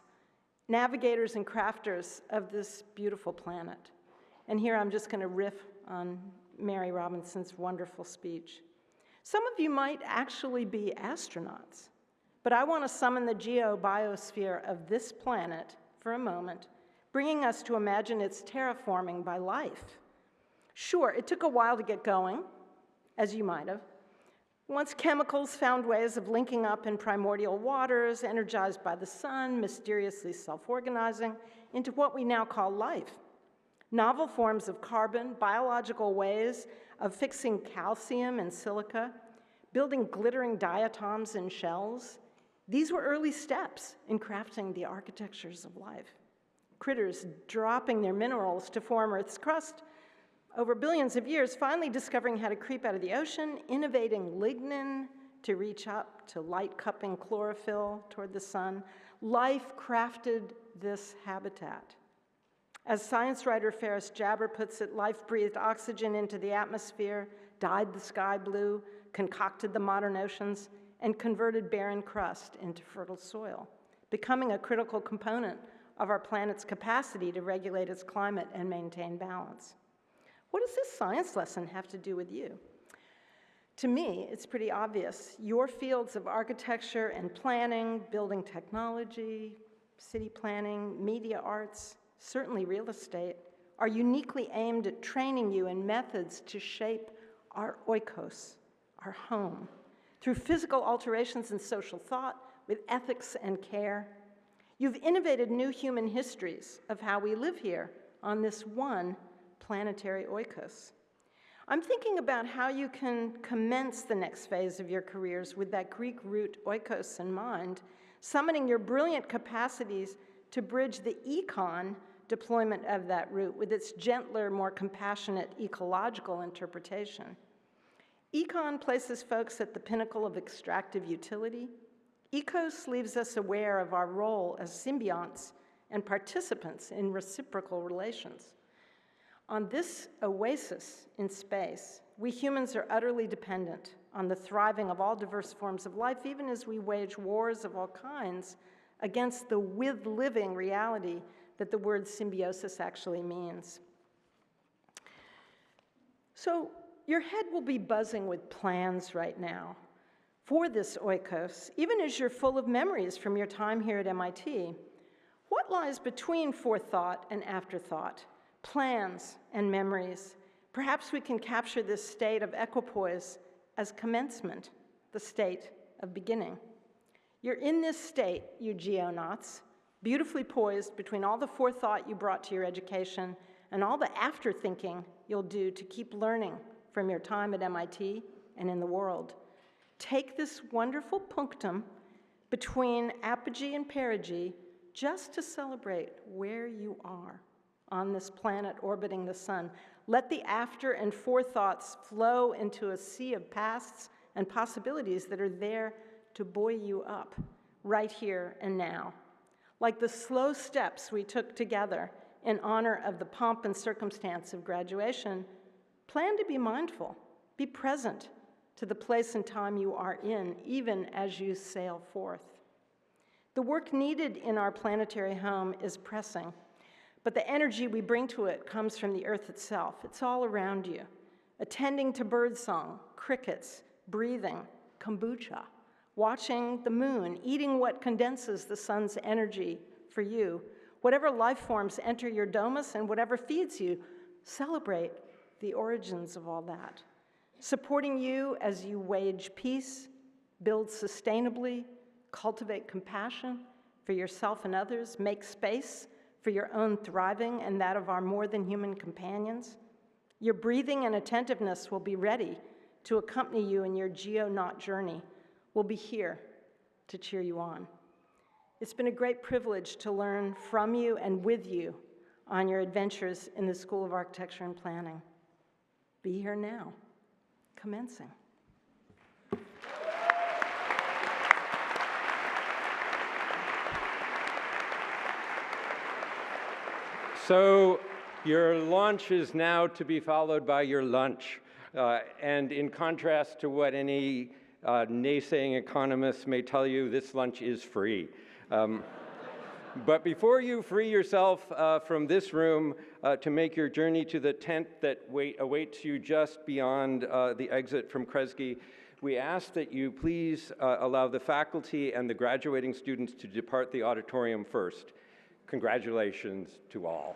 navigators and crafters of this beautiful planet. And here I'm just going to riff on Mary Robinson's wonderful speech. Some of you might actually be astronauts, but I want to summon the geobiosphere of this planet for a moment bringing us to imagine its terraforming by life. Sure, it took a while to get going, as you might have. Once chemicals found ways of linking up in primordial waters, energized by the sun, mysteriously self-organizing into what we now call life. Novel forms of carbon, biological ways of fixing calcium and silica, building glittering diatoms in shells. These were early steps in crafting the architectures of life. Critters dropping their minerals to form Earth's crust over billions of years, finally discovering how to creep out of the ocean, innovating lignin to reach up to light-cupping chlorophyll toward the sun. Life crafted this habitat. As science writer Ferris Jabber puts it, life breathed oxygen into the atmosphere, dyed the sky blue, concocted the modern oceans, and converted barren crust into fertile soil, becoming a critical component of our planet's capacity to regulate its climate and maintain balance. What does this science lesson have to do with you? To me, it's pretty obvious. Your fields of architecture and planning, building technology, city planning, media arts, certainly real estate, are uniquely aimed at training you in methods to shape our oikos, our home, through physical alterations in social thought, with ethics and care. You've innovated new human histories of how we live here on this one planetary oikos. I'm thinking about how you can commence the next phase of your careers with that Greek root oikos in mind, summoning your brilliant capacities to bridge the econ deployment of that root with its gentler, more compassionate ecological interpretation. Econ places folks at the pinnacle of extractive utility. Ecos leaves us aware of our role as symbionts and participants in reciprocal relations. On this oasis in space, we humans are utterly dependent on the thriving of all diverse forms of life, even as we wage wars of all kinds against the with-living reality that the word symbiosis actually means. So your head will be buzzing with plans right now for this oikos, even as you're full of memories from your time here at MIT. What lies between forethought and afterthought? Plans and memories. Perhaps we can capture this state of equipoise as commencement, the state of beginning. You're in this state, you geonauts, beautifully poised between all the forethought you brought to your education and all the after-thinking you'll do to keep learning from your time at MIT and in the world. Take this wonderful punctum between apogee and perigee just to celebrate where you are on this planet orbiting the sun. Let the after and forethoughts flow into a sea of pasts and possibilities that are there to buoy you up right here and now. Like the slow steps we took together in honor of the pomp and circumstance of graduation, plan to be mindful, be present to the place and time you are in, even as you sail forth. The work needed in our planetary home is pressing, but the energy we bring to it comes from the earth itself. It's all around you. Attending to birdsong, crickets, breathing, kombucha, watching the moon, eating what condenses the sun's energy for you. Whatever life forms enter your domus and whatever feeds you, celebrate the origins of all that. Supporting you as you wage peace, build sustainably, cultivate compassion for yourself and others, make space for your own thriving and that of our more than human companions. Your breathing and attentiveness will be ready to accompany you in your geonaut journey. We'll be here to cheer you on. It's been a great privilege to learn from you and with you on your adventures in the School of Architecture and Planning. Be here now, commencing. So your launch is now to be followed by your lunch. And in contrast to what any naysaying economists may tell you, this lunch is free. But before you free yourself from this room to make your journey to the tent that awaits you just beyond the exit from Kresge, we ask that you please allow the faculty and the graduating students to depart the auditorium first. Congratulations to all.